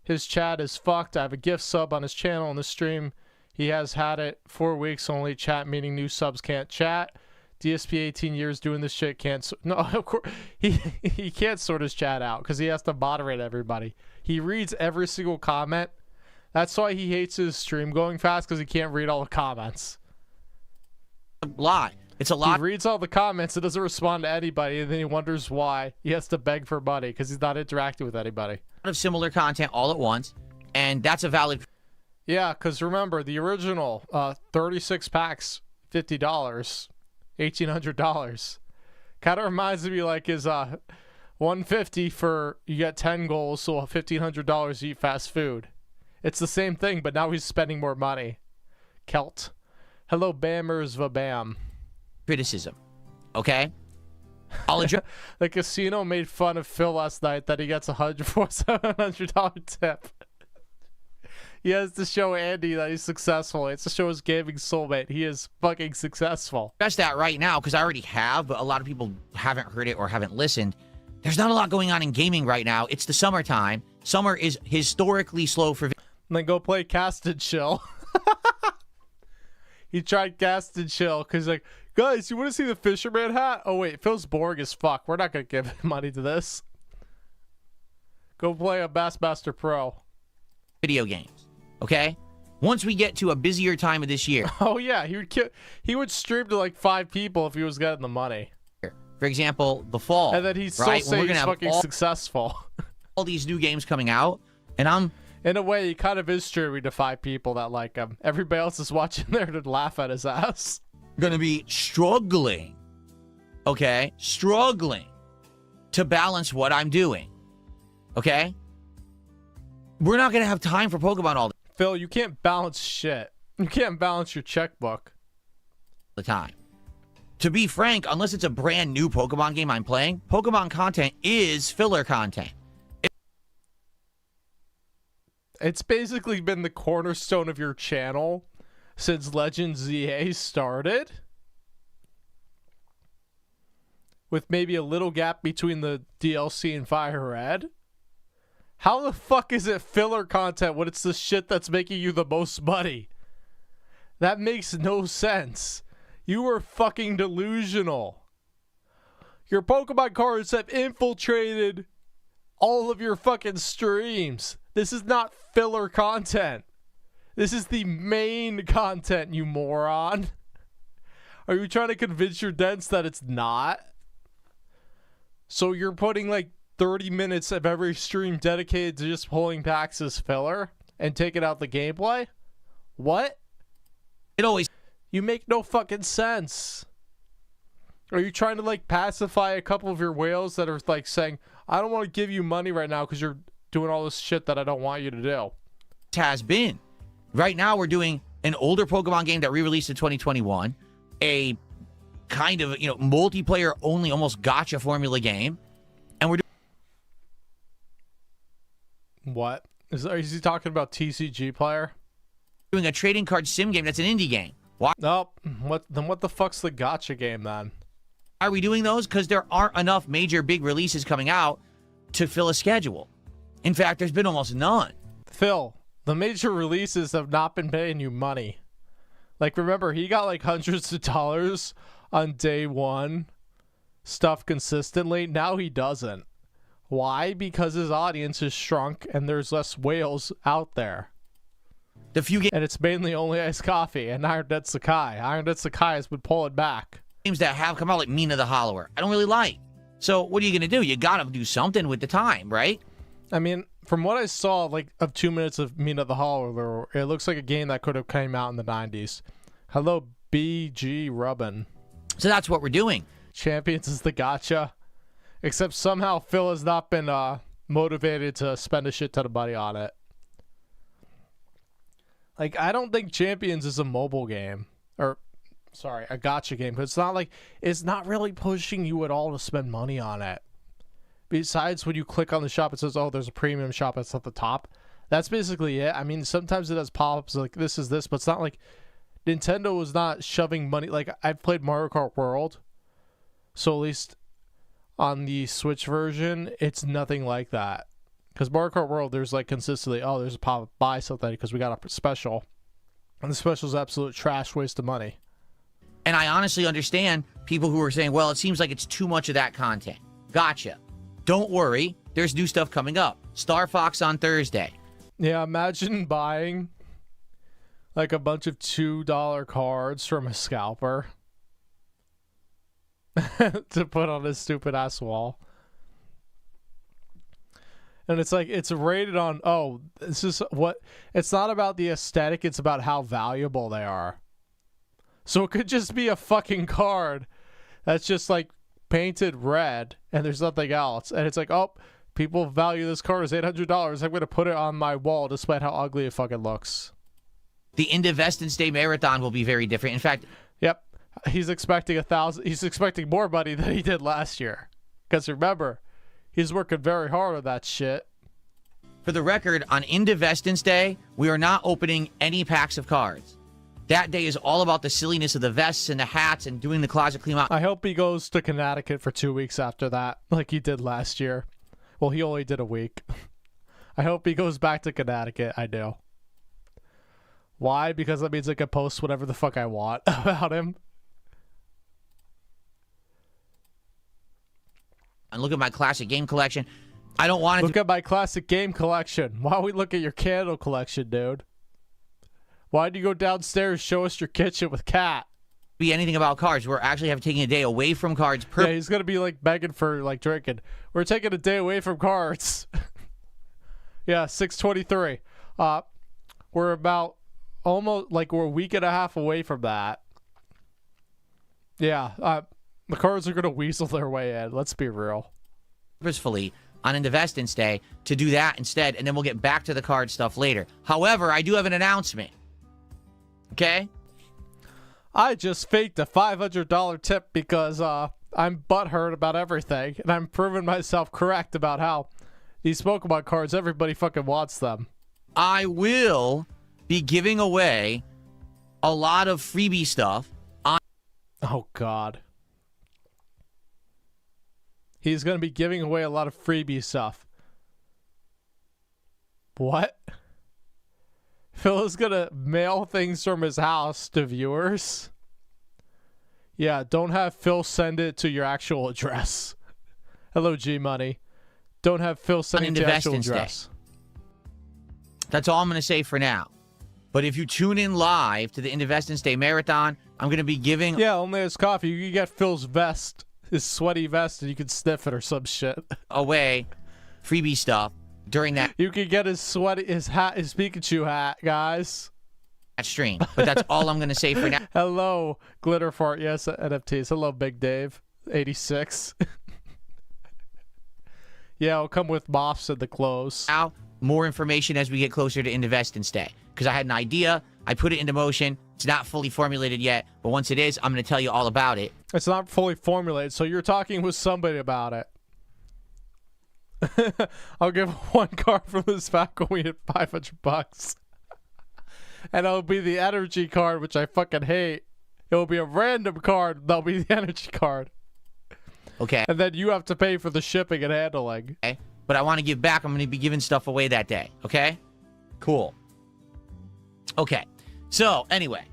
His chat is fucked. I have a gift sub on his channel on the stream. He has had it 4 weeks only. Chat meaning new subs can't chat. DSP 18 years doing this shit can't... No, of course, he can't sort his chat out because he has to moderate everybody. He reads every single comment. That's why he hates his stream going fast, because he can't read all the comments. A lot. It's a lot. He reads all the comments and doesn't respond to anybody, and then he wonders why he has to beg for money because he's not interacting with anybody. A lot of similar content all at once, and that's a valid... Yeah, because remember, the original 36 packs, $50, $1,800. Kind of reminds me like his $150 for you get 10 goals, so $1,500 to eat fast food. It's the same thing, but now he's spending more money. Kelt. Hello, Bammers Vabam. Criticism. Okay? I'll enjoy... The casino made fun of Phil last night that he gets $700 tip. He has to show Andy that he's successful. He has to show his gaming soulmate he is fucking successful. That's that right now, because I already have, but a lot of people haven't heard it or haven't listened. There's not a lot going on in gaming right now. It's the summertime. Summer is historically slow for... And then go play Cast and Chill. He tried Cast and Chill because like, guys, you want to see the fisherman hat? Oh wait, Phil's boring as fuck. We're not gonna give money to this. Go play a Bassmaster Pro. Video games. Okay? Once we get to a busier time of this year. Oh yeah, he would stream to like 5 people if he was getting the money. For example, the fall. And then he's still right? saying he's fucking successful. All these new games coming out, and I'm... In a way, he kind of is streaming to 5 people that like him. Everybody else is watching there to laugh at his ass. Gonna be struggling, okay? Struggling to balance what I'm doing, okay? We're not gonna have time for Pokemon all Phil, you can't balance shit. You can't balance your checkbook. the time. To be frank, unless it's a brand new Pokemon game I'm playing, Pokemon content is filler content. It's basically been the cornerstone of your channel since Legends ZA started. With maybe a little gap between the DLC and Fire Red. How the fuck is it filler content when it's the shit that's making you the most money? That makes no sense. You are fucking delusional. Your Pokemon cards have infiltrated all of your fucking streams. This is not filler content. This is the main content, you moron. Are you trying to convince your dents that it's not? So you're putting like 30 minutes of every stream dedicated to just pulling packs as filler and taking out the gameplay? What? It always... You make no fucking sense. Are you trying to like pacify a couple of your whales that are like saying, I don't want to give you money right now because you're doing all this shit that I don't want you to do. Has been. Right now, we're doing an older Pokemon game that re-released in 2021, a kind of, multiplayer only, almost gacha formula game, and we're What? Is he talking about TCG Player? doing a trading card sim game that's an indie game. Why Nope. What the fuck's the gacha game then? are we doing those? Because there aren't enough major big releases coming out to fill a schedule. In fact, there's been almost none. Phil, the major releases have not been paying you money. Like, remember, he got like hundreds of dollars on day one, stuff consistently. Now he doesn't. Why? Because his audience is shrunk and there's less whales out there. The few And it's mainly only iced coffee and Iron Dead Sakai. Iron Dead Sakai has been pulling back. games that have come out, like Mina the Hollower, I don't really like. So what are you going to do? You got to do something with the time, right? I mean, from what I saw, like, of 2 minutes of Mina the Hollower, it looks like a game that could have came out in the 90s. Hello, BG Rubbin. So that's what we're doing. Champions is the gacha. Except somehow Phil has not been motivated to spend a shit ton of money on it. Like, I don't think Champions is a mobile game. Or, sorry, a gacha game. But it's not like, it's not really pushing you at all to spend money on it. Besides, when you click on the shop, it says, oh, there's a premium shop that's at the top. That's basically it. I mean, sometimes it has pop-ups like, this is this, but it's not like Nintendo was not shoving money. Like, I've played Mario Kart World. So at least on the Switch version, it's nothing like that. Because Mario Kart World, there's like consistently, oh, there's a pop-up, buy something because we got a special. And the special is absolute trash, waste of money. And I honestly understand people who are saying, well, it seems like it's too much of that content. Gotcha. Don't worry. There's new stuff coming up. Star Fox on Thursday. Yeah, imagine buying like a bunch of $2 cards from a scalper to put on this stupid ass wall. And it's like, it's rated on, oh, this is what, it's not about the aesthetic, it's about how valuable they are. So it could just be a fucking card that's just like painted red and there's nothing else. And it's like, oh, people value this card as $800. I'm going to put it on my wall despite how ugly it fucking looks. The Indivestance Day Marathon will be very different. In fact, yep. He's expecting he's expecting more money than he did last year. Because remember, he's working very hard on that shit. for the record, on Indivestance Day, we are not opening any packs of cards. That day is all about the silliness of the vests and the hats and doing the closet clean out. I hope he goes to Connecticut for 2 weeks after that, like he did last year. Well, he only did a week. I hope he goes back to Connecticut. I do. Why? Because that means I can post whatever the fuck I want about him. And look at my classic game collection. I don't want to look at my classic game collection. Why don't we look at your candle collection, dude? Why'd you go downstairs, show us your kitchen with Cat? be anything about cards. We're actually taking a day away from cards. Yeah, he's gonna be like begging for like drinking. We're taking a day away from cards. Yeah, 6:23. We're about almost like we're a week and a half away from that. Yeah, the cards are gonna weasel their way in. Let's be real. Purposefully on Indivestance Day to do that instead, and then we'll get back to the card stuff later. However, I do have an announcement. Okay? I just faked a $500 tip because I'm butthurt about everything, and I'm proving myself correct about how these Pokemon cards, everybody fucking wants them. I will be giving away a lot of freebie stuff. Oh, God. He's going to be giving away a lot of freebie stuff. What? Phil is going to mail things from his house to viewers? Yeah, don't have Phil send it to your actual address. Hello, G-Money. Don't have Phil send it to your actual address. That's all I'm going to say for now. But if you tune in live to the Indivestance Day Marathon, I'm going to be giving... Yeah, only his coffee. You can get Phil's vest, his sweaty vest, and you can sniff it or some shit. ...away freebie stuff during that... You can get his sweaty, his hat, his Pikachu hat, guys. ...that stream. But that's all I'm going to say for now. Hello, Glitter Fart. Yes, NFTs. Hello, Big Dave. 86. Yeah, it'll come with moths and the clothes. Now, more information as we get closer to Invest and Stay. Because I had an idea, I put it into motion. It's not fully formulated yet, but once it is, I'm going to tell you all about it. It's not fully formulated, so you're talking with somebody about it. I'll give one card from this pack when we hit 500 bucks. And it'll be the energy card, which I fucking hate. It will be a random card. That'll be the energy card. Okay. And then you have to pay for the shipping and handling. Okay. But I want to give back. I'm going to be giving stuff away that day. Okay? Cool. Okay. So, anyway.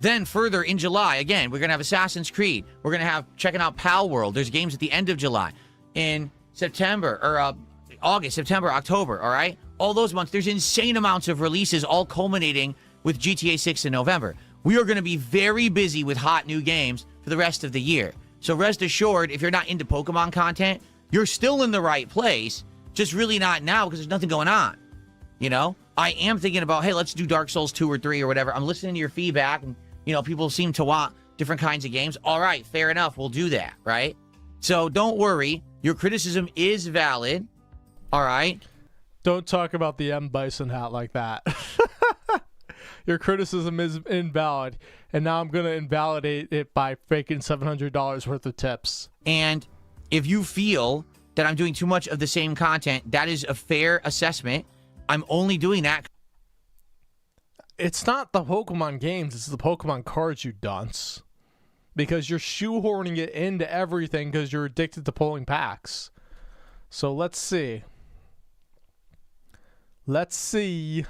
Then further in July, again, we're going to have Assassin's Creed. We're going to have checking out Pal World. There's games at the end of July. In September, or August, September, October, all right? All those months, there's insane amounts of releases, all culminating with GTA 6 in November. We are going to be very busy with hot new games for the rest of the year. So rest assured, if you're not into Pokemon content, you're still in the right place, just really not now because there's nothing going on. You know? I am thinking about, hey, let's do Dark Souls 2 or 3 or whatever. I'm listening to your feedback, and, you know, people seem to want different kinds of games. All right, fair enough. We'll do that, right? So don't worry. Your criticism is valid. All right? Don't talk about the M. Bison hat like that. Your criticism is invalid, and now I'm going to invalidate it by faking $700 worth of tips. And if you feel that I'm doing too much of the same content, that is a fair assessment. I'm only doing that. It's not the Pokemon games, it's the Pokemon cards, you dunce. Because you're shoehorning it into everything because you're addicted to pulling packs. So let's see. Let's see.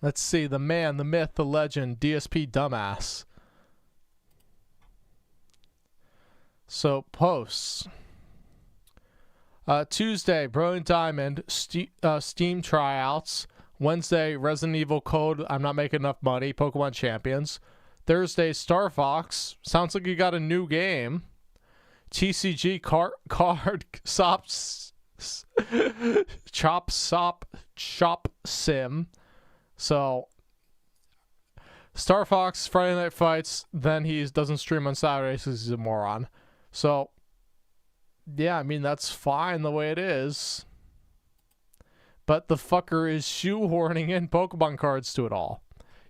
Let's see. The man, the myth, the legend, DSP dumbass. So, posts. Tuesday, Brilliant Diamond, Steam tryouts. Wednesday, Resident Evil Code, I'm not making enough money, Pokemon Champions. Thursday, Star Fox. Sounds like you got a new game. TCG card Chop Sim. So, Star Fox, Friday Night Fights, then he doesn't stream on Saturdays because he's a moron. So, yeah, I mean, that's fine the way it is. But the fucker is shoehorning in Pokemon cards to it all.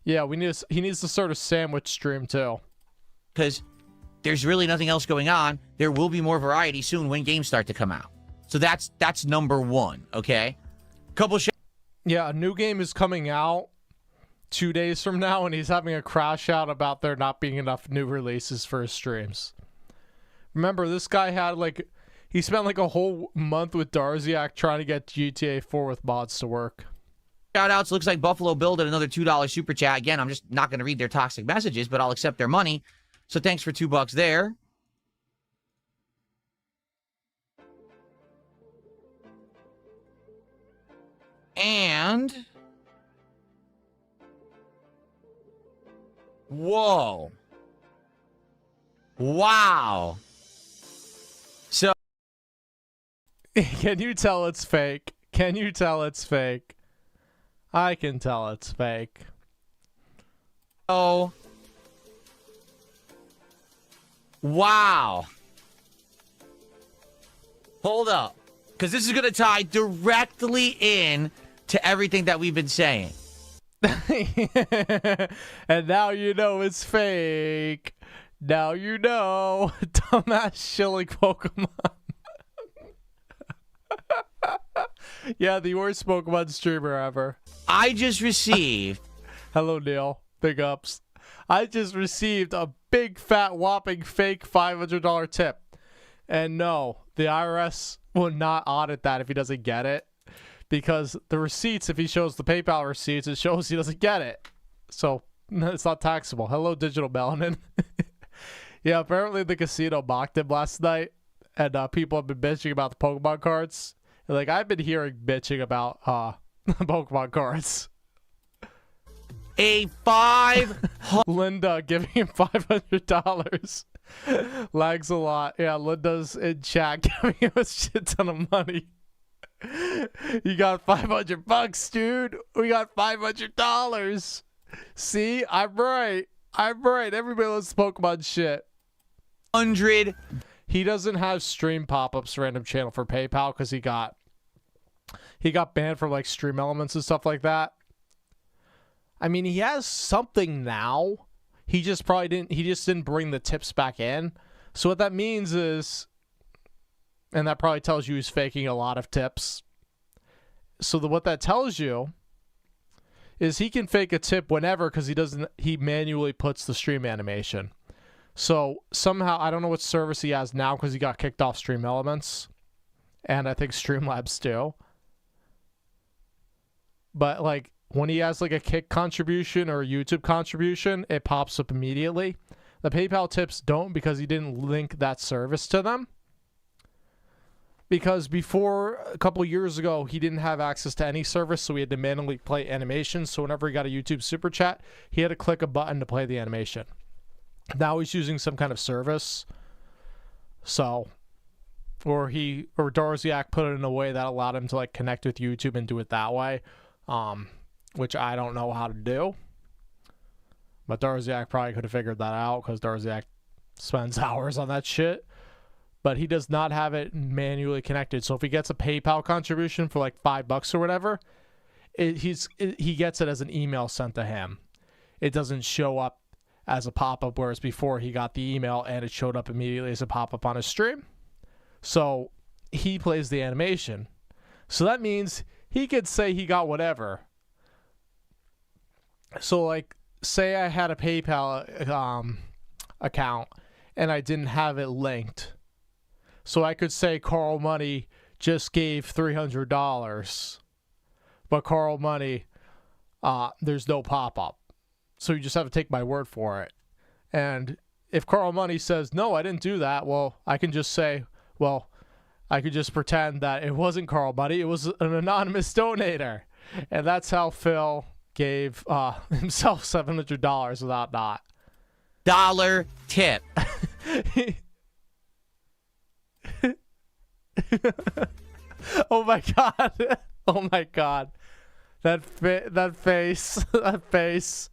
Yeah, he needs to start a sandwich stream too. Because there's really nothing else going on. There will be more variety soon when games start to come out. So that's number one, okay? Yeah, a new game is coming out 2 days from now, and he's having a crash out about there not being enough new releases for his streams. Remember, this guy had he spent like a whole month with Darziak trying to get GTA 4 with mods to work. Shoutouts. Looks like Buffalo Bill did another $2 super chat. Again, I'm just not going to read their toxic messages, but I'll accept their money. So thanks for $2 there. And whoa. Wow. So can you tell it's fake? Can you tell it's fake? I can tell it's fake. Oh. Wow. Hold up. Because this is going to tie directly in to everything that we've been saying. And now you know it's fake. Now you know. Dumbass shilling Pokemon. Yeah, the worst Pokemon streamer ever. I just received... Hello, Neil. Big ups. I just received a big, fat, whopping, fake $500 tip. And no, the IRS will not audit that if he doesn't get it. Because the receipts, if he shows the PayPal receipts, it shows he doesn't get it. So, it's not taxable. Hello, Digital Melanin. Yeah, apparently the casino mocked him last night. And people have been bitching about the Pokemon cards. Like, I've been hearing bitching about Pokemon cards. Linda giving him $500. Lags a lot. Yeah, Linda's in chat giving him a shit ton of money. You got $500, dude. We got $500. See, I'm right. I'm right. Everybody loves Pokemon shit. 100. he doesn't have stream pop-ups random channel for PayPal because he got banned from like stream elements and stuff like that. I mean, he has something now. He just didn't bring the tips back in. So what that means is, and that probably tells you he's faking a lot of tips. So what that tells you is he can fake a tip whenever because he manually puts the stream animation. So somehow, I don't know what service he has now because he got kicked off Stream Elements. And I think Streamlabs too. But like when he has like a Kick contribution or a YouTube contribution, it pops up immediately. The PayPal tips don't because he didn't link that service to them. Because before, a couple years ago, he didn't have access to any service, so he had to manually play animations. So whenever he got a YouTube Super Chat, he had to click a button to play the animation. Now he's using some kind of service. So, or Darziak put it in a way that allowed him to like connect with YouTube and do it that way, which I don't know how to do. But Darziak probably could have figured that out because Darziak spends hours on that shit. But he does not have it manually connected. So if he gets a PayPal contribution for like $5 or whatever, he gets it as an email sent to him. It doesn't show up as a pop-up, whereas before he got the email and it showed up immediately as a pop-up on his stream. So he plays the animation. So that means he could say he got whatever. So like, say I had a PayPal account and I didn't have it linked. So I could say Carl Money just gave $300, but Carl Money, there's no pop-up. So you just have to take my word for it. And if Carl Money says, no, I didn't do that, well, I can just say, well, I could just pretend that it wasn't Carl Money, it was an anonymous donator. And that's how Phil gave himself $700 without not. Dollar tip. Oh my god. Oh my god. That face. That face.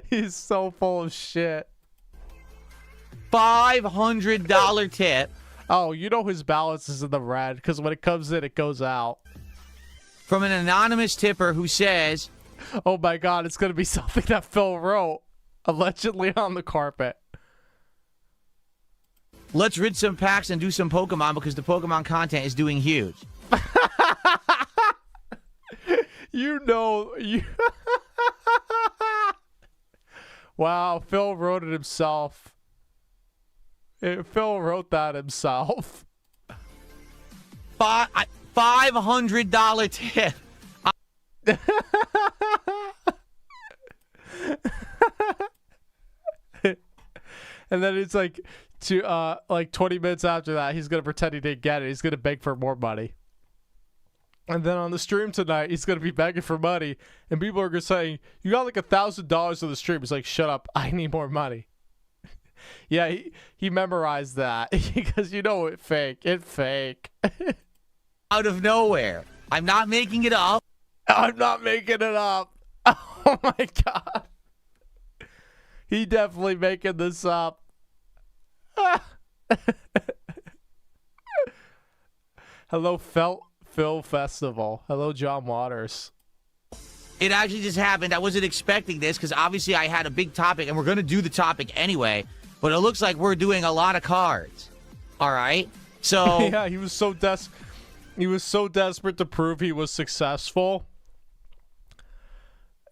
He's so full of shit. $500 tip. Oh, you know his balance is in the red because when it comes in, it goes out. From an anonymous tipper who says, oh my god, it's going to be something that Phil wrote, allegedly on the carpet. Let's rid some packs and do some Pokemon because the Pokemon content is doing huge. You know, you... Wow, Phil wrote it himself. Phil wrote that himself. $500 tip. And then it's like 20 minutes after that, he's gonna pretend he didn't get it. He's gonna beg for more money. And then on the stream tonight, he's gonna be begging for money, and people are gonna say, "You got like $1,000 on the stream." He's like, "Shut up! I need more money." Yeah, he memorized that because you know it fake. It fake. Out of nowhere. I'm not making it up. I'm not making it up. Oh my god. He definitely making this up. Hello, Phil Festival. Hello, John Waters. It actually just happened. I wasn't expecting this because obviously I had a big topic and we're going to do the topic anyway. But it looks like we're doing a lot of cards. All right. So yeah, he was so desperate to prove he was successful.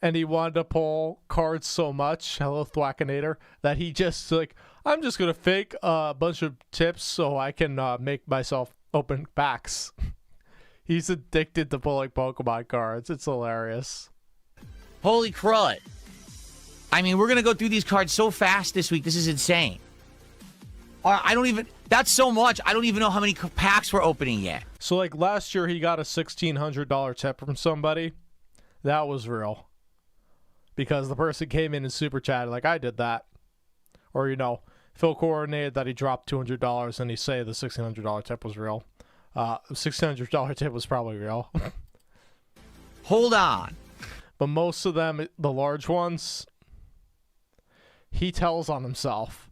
And he wanted to pull cards so much, hello Thwackinator, that he just like, I'm just going to fake a bunch of tips so I can make myself open packs. He's addicted to pulling Pokemon cards. It's hilarious. Holy crud. I mean, we're going to go through these cards so fast this week. This is insane. That's so much. I don't even know how many packs we're opening yet. So like last year, he got a $1,600 tip from somebody. That was real. Because the person came in and super chatted like, I did that. Or, Phil coordinated that he dropped $200 and he say the $1,600 tip was real. $1,600 tip was probably real. Hold on. But most of them, the large ones, he tells on himself.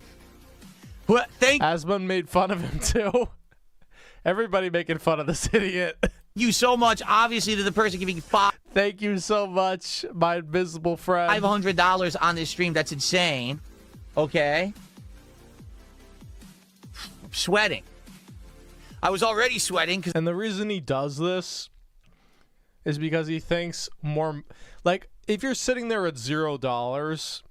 What? Thank Asmund made fun of him too. Everybody making fun of this idiot. you so much, obviously, to the person giving Thank you so much, my invisible friend. $500 on this stream. That's insane. Okay. Sweating. I was already sweating. And the reason he does this is because he thinks more... Like, if you're sitting there at $0,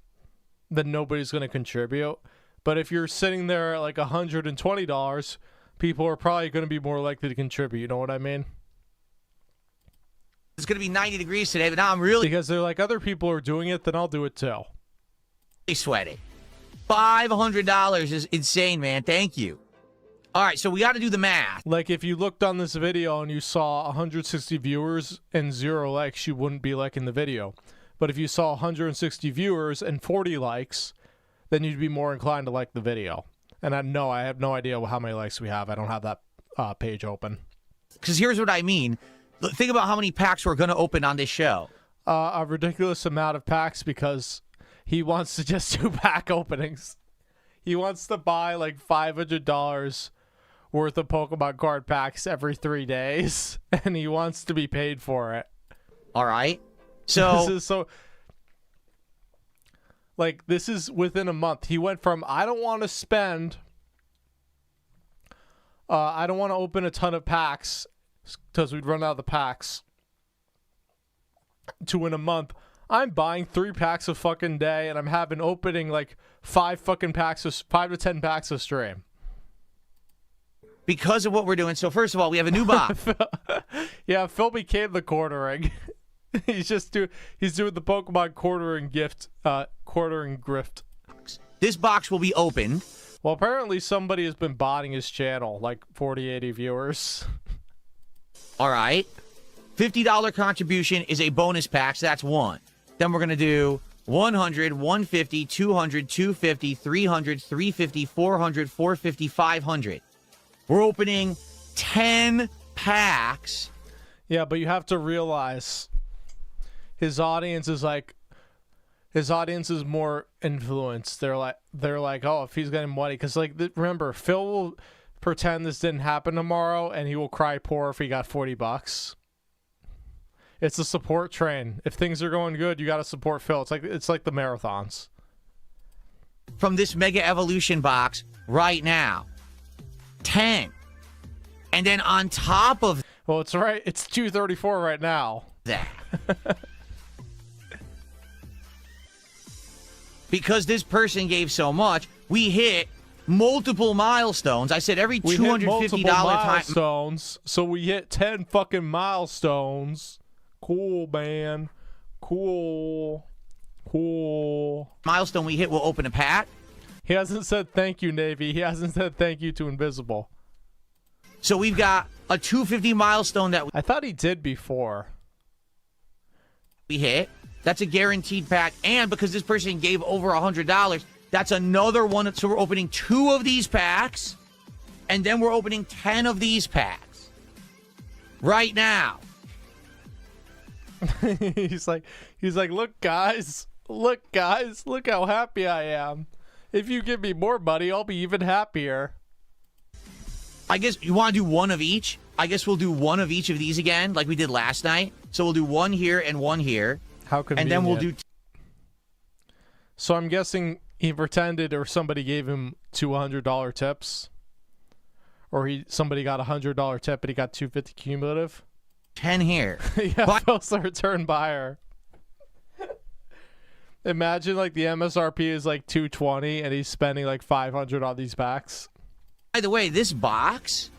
then nobody's going to contribute. But if you're sitting there at like $120, people are probably going to be more likely to contribute. You know what I mean? It's going to be 90 degrees today, but now I'm really Because they're like, other people are doing it, then I'll do it too. sweating. $500 is insane, man. Thank you. All right, so we got to do the math. Like, if you looked on this video and you saw 160 viewers and 0 likes, you wouldn't be liking the video. But if you saw 160 viewers and 40 likes, then you'd be more inclined to like the video. And I have no idea how many likes we have. I don't have that page open. Because here's what I mean. Think about how many packs we're going to open on this show. A ridiculous amount of packs because he wants to just do pack openings. He wants to buy like $500 worth of Pokemon card packs every 3 days, and he wants to be paid for it. All right. So this is within a month. He went from I don't want to open a ton of packs because we'd run out of the packs, to in a month I'm buying 3 packs a fucking day, and I'm having opening like 5 to 10 packs a stream. Because of what we're doing. So first of all, we have a new bot. Yeah, Phil became the quartering. He's doing the Pokemon quartering grift. This box will be opened. Well, apparently somebody has been botting his channel, like 40, 80 viewers. All right. $50 contribution is a bonus pack, so that's 1. Then we're going to do 100, 150, 200, 250, 300, 350, 400, 450, 500. We're opening 10 packs. Yeah, but you have to realize his audience is more influenced. They're like, oh, if he's getting money, because like remember, Phil will pretend this didn't happen tomorrow, and he will cry poor if he got $40. It's a support train. If things are going good, you got to support Phil. It's like the marathons. From this Mega Evolution box right now. 10. And then on top of Well, it's right. It's 234 right now. that. Because this person gave so much, we hit multiple milestones. I said every We $250 hit multiple time. milestones, so we hit 10 fucking milestones. Cool, man. Cool. Milestone we hit, we'll open a pack. He hasn't said thank you, Navy. He hasn't said thank you to Invisible. So we've got a 250 milestone that I thought he did before. we hit. That's a guaranteed pack. And because this person gave over $100, that's another one. So we're opening 2 of these packs. And then we're opening 10 of these packs. Right now. he's like, look guys, look how happy I am. If you give me more money, I'll be even happier. I guess you want to do 1 of each. I guess we'll do 1 of each of these again, like we did last night. So we'll do 1 here and 1 here. How convenient. And then we'll do... So I'm guessing he pretended, or somebody gave him $200 tips, or somebody got a $100 tip, but he got $250 cumulative. 10 here. Yeah, Phil's a return buyer. Imagine like the MSRP is like $220 and he's spending like $500 on these packs. By the way, this box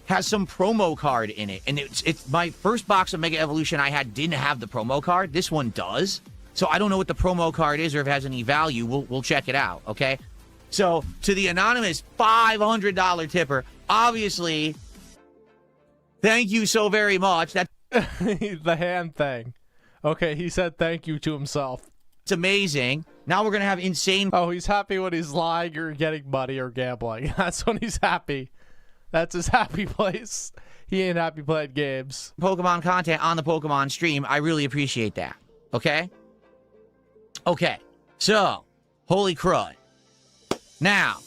has some promo card in it, and it's my first box of Mega Evolution I had didn't have the promo card. This one does. So I don't know what the promo card is or if it has any value. We'll check it out, okay? So to the anonymous $500 tipper, obviously, thank you so very much. That's the hand thing. Okay, he said thank you to himself. It's amazing. Now we're going to have insane... Oh, he's happy when he's lying or getting money or gambling. That's when he's happy. That's his happy place. He ain't happy playing games. Pokemon content on the Pokemon stream. I really appreciate that. Okay? Okay. So, holy crud. Now,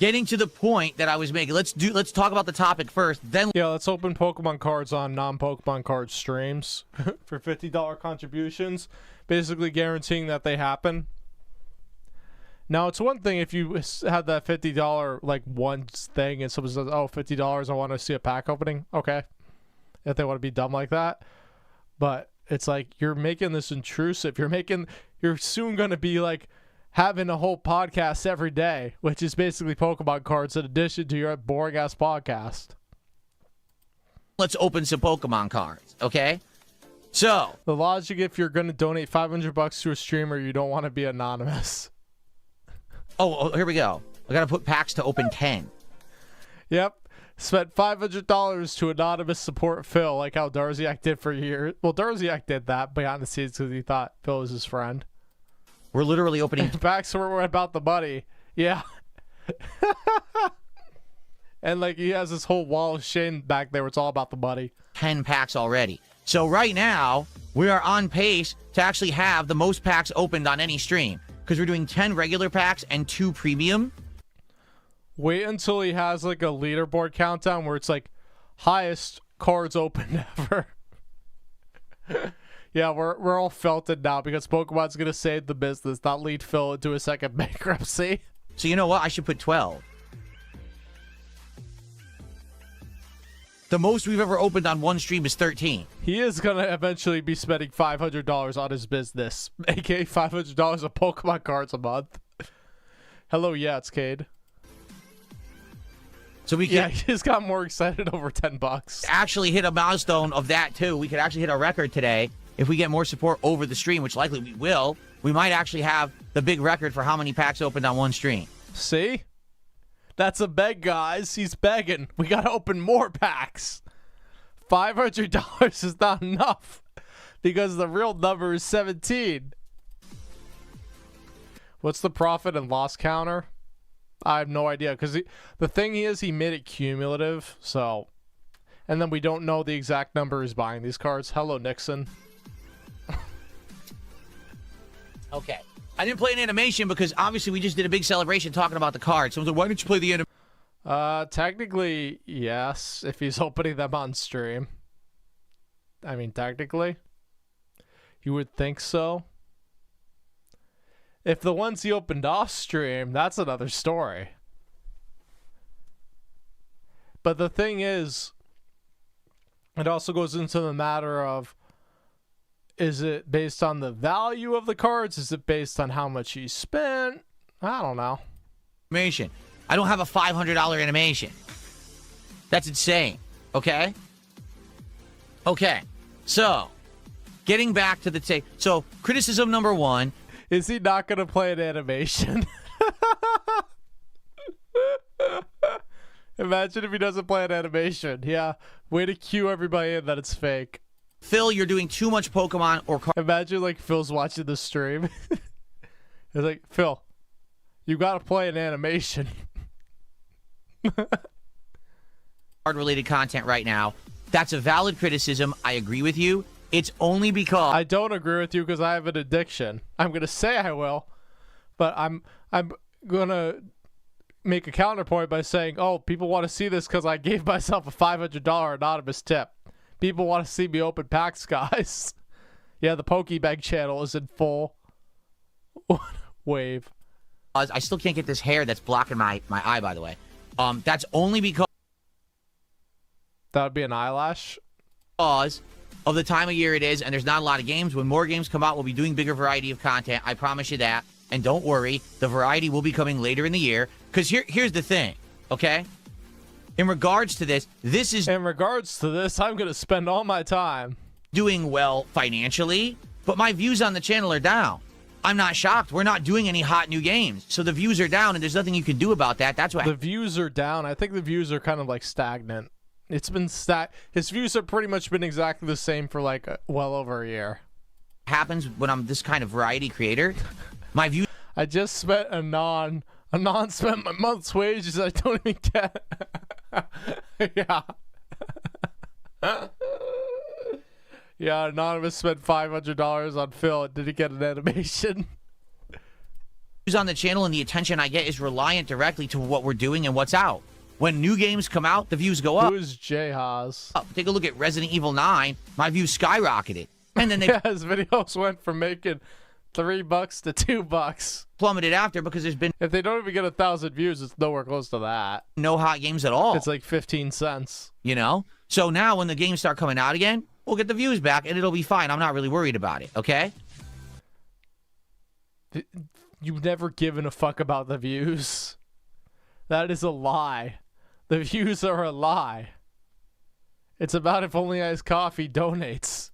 getting to the point that I was making. Let's talk about the topic first. Then Yeah, let's open Pokemon cards on non-Pokemon card streams for $50 contributions, basically guaranteeing that they happen. Now, it's one thing if you had that $50 like one thing and someone says, "Oh, $50, I want to see a pack opening." Okay, if they want to be dumb like that, but it's like you're making this intrusive. You're soon going to be like having a whole podcast every day, which is basically Pokemon cards in addition to your boring ass podcast. let's open some Pokemon cards, okay? So The logic, if you're going to donate $500 to a streamer, you don't want to be anonymous. oh, here we go. I gotta put packs to open 10. Yep. Spent $500 to anonymous support Phil, like how Darziak did for years. Well, Darziak did that behind the scenes because he thought Phil was his friend. We're literally opening Packs were about the money. Yeah. And like he has this whole wall of shame back there where it's all about the money. 10 packs already. So right now, we are on pace to actually have the most packs opened on any stream because we're doing 10 regular packs and 2 premium. Wait until he has like a leaderboard countdown where it's like highest cards opened ever. Yeah, we're all felted now because Pokemon's gonna save the business, not lead Phil into a second bankruptcy. So you know what? I should put 12. The most we've ever opened on one stream is 13. He is gonna eventually be spending $500 on his business, aka $500 of Pokemon cards a month. Hello, yeah, it's Cade. So we Yeah, can he just got more excited over $10. actually hit a milestone of that too. We could actually hit a record today if we get more support over the stream, which likely we will. We might actually have the big record for how many packs opened on one stream. See? That's a beg, guys. He's begging. We gotta open more packs. $500 is not enough because the real number is 17. What's the profit and loss counter? I have no idea because the thing is he made it cumulative, so, and then we don't know the exact number he's buying these cards. Hello, Nixon. Okay. I didn't play an animation because obviously we just did a big celebration talking about the cards. So I was like, why don't you play the animation? Technically, yes, if he's opening them on stream. I mean, technically, you would think so. If the ones he opened off stream, that's another story. But the thing is, it also goes into the matter of, is it based on the value of the cards? Is it based on how much he spent? I don't know. Animation. I don't have a $500 animation. That's insane. Okay? Okay. So, getting back to the tape. So, criticism number 1. Is he not going to play an animation? Imagine if he doesn't play an animation. Yeah. Way to cue everybody in that it's fake. Phil, you're doing too much Pokemon or card Imagine like Phil's watching the stream. It's like, Phil, you got to play an animation. related content right now. That's a valid criticism. I agree with you. It's only because I don't agree with you because I have an addiction. I'm going to say I will, but I'm going to make a counterpoint by saying, oh, people want to see this because I gave myself a $500 anonymous tip. People want to see me open packs, guys. Yeah, the Pokebag channel is in full wave. I still can't get this hair that's blocking my eye, by the way. That's only because That would be an eyelash. of the time of year it is, and there's not a lot of games. When more games come out, we'll be doing bigger variety of content. I promise you that. And don't worry, the variety will be coming later in the year. Because here's the thing, okay? In regards to this, In regards to this, I'm going to spend all my time doing well financially, but my views on the channel are down. I'm not shocked. We're not doing any hot new games. So the views are down, and there's nothing you can do about that. That's why The views are down. I think the views are kind of like stagnant. It's been his views have pretty much been exactly the same for like well over a year. happens when I'm this kind of variety creator. My views I just spent a non spent my month's wages. I don't even get. Yeah. Yeah, Anonymous spent $500 on Phil and didn't get an animation. on the channel and the attention I get is reliant directly to what we're doing and what's out. When new games come out, the views go up. Who is J-Haz? Take a look at Resident Evil 9. My views skyrocketed. And then they Yeah, his videos went from making $3 to $2. plummeted after because there's been If they don't even get 1,000 views, it's nowhere close to that. no hot games at all. It's like 15 cents. You know? So now when the games start coming out again, we'll get the views back and it'll be fine. I'm not really worried about it, okay? You've never given a fuck about the views. That is a lie. The views are a lie. It's about if Only Iced Coffee donates.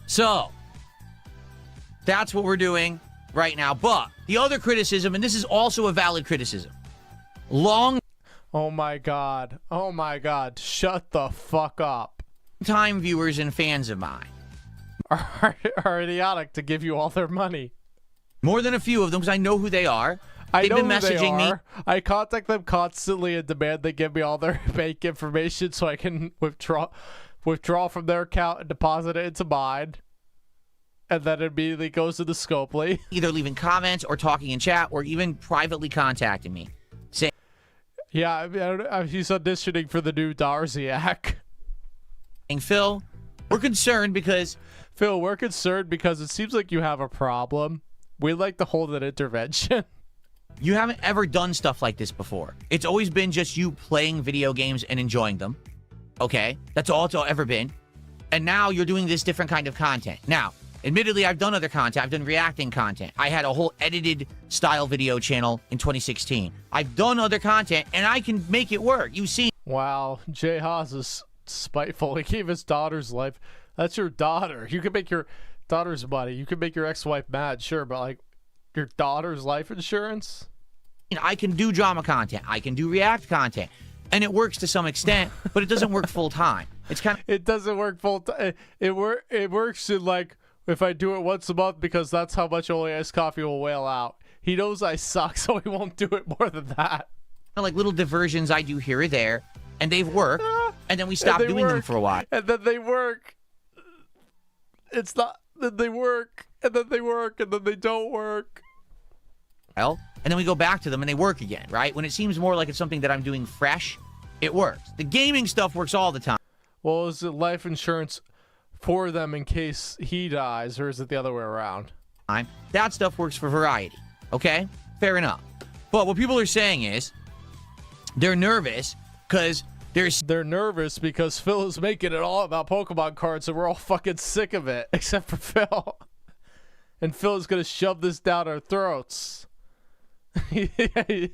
So, that's what we're doing right now. But the other criticism, and this is also a valid criticism, long Oh my god. Oh my god. Shut the fuck up. time viewers and fans of mine, Are idiotic to give you all their money. more than a few of them because I know who they are. I They've know been who messaging they me. are. I contact them constantly and demand they give me all their bank information so I can withdraw from their account and deposit it into mine. And then it immediately goes to the Scopely. Either leaving comments or talking in chat or even privately contacting me. Saying, Yeah, I mean, he's auditioning for the new Darziak. Phil, we're concerned because Phil, we're concerned because it seems like you have a problem. We'd like to hold an intervention. you haven't ever done stuff like this before. It's always been just you playing video games and enjoying them. Okay? That's all it's ever been. And now you're doing this different kind of content. Now, admittedly, I've done other content. I've done reacting content. I had a whole edited style video channel in 2016. I've done other content, and I can make it work. You've seen. Wow, Jay Haas is spiteful. He gave his daughter's life. That's your daughter. You can make your daughter's money. You can make your ex-wife mad, sure, but like your daughter's life insurance? I can do drama content. I can do react content. And it works to some extent, but it doesn't work full time. It's kind of. It doesn't work full time. It works in like if I do it once a month because that's how much Only Iced Coffee will whale out. He knows I suck, so he won't do it more than that. Like little diversions I do here or there, and they've worked, and then we stop doing them for a while. And then they work. It's not that they work, and then they work, and then they don't work. Well, and then we go back to them and they work again, right? When it seems more like it's something that I'm doing fresh, it works. The gaming stuff works all the time. Well, is it life insurance for them in case he dies, or is it the other way around? That stuff works for variety, okay? Fair enough. But what people are saying is they're nervous because They're nervous because Phil is making it all about Pokemon cards, and we're all fucking sick of it, except for Phil. And Phil is going to shove this down our throats. He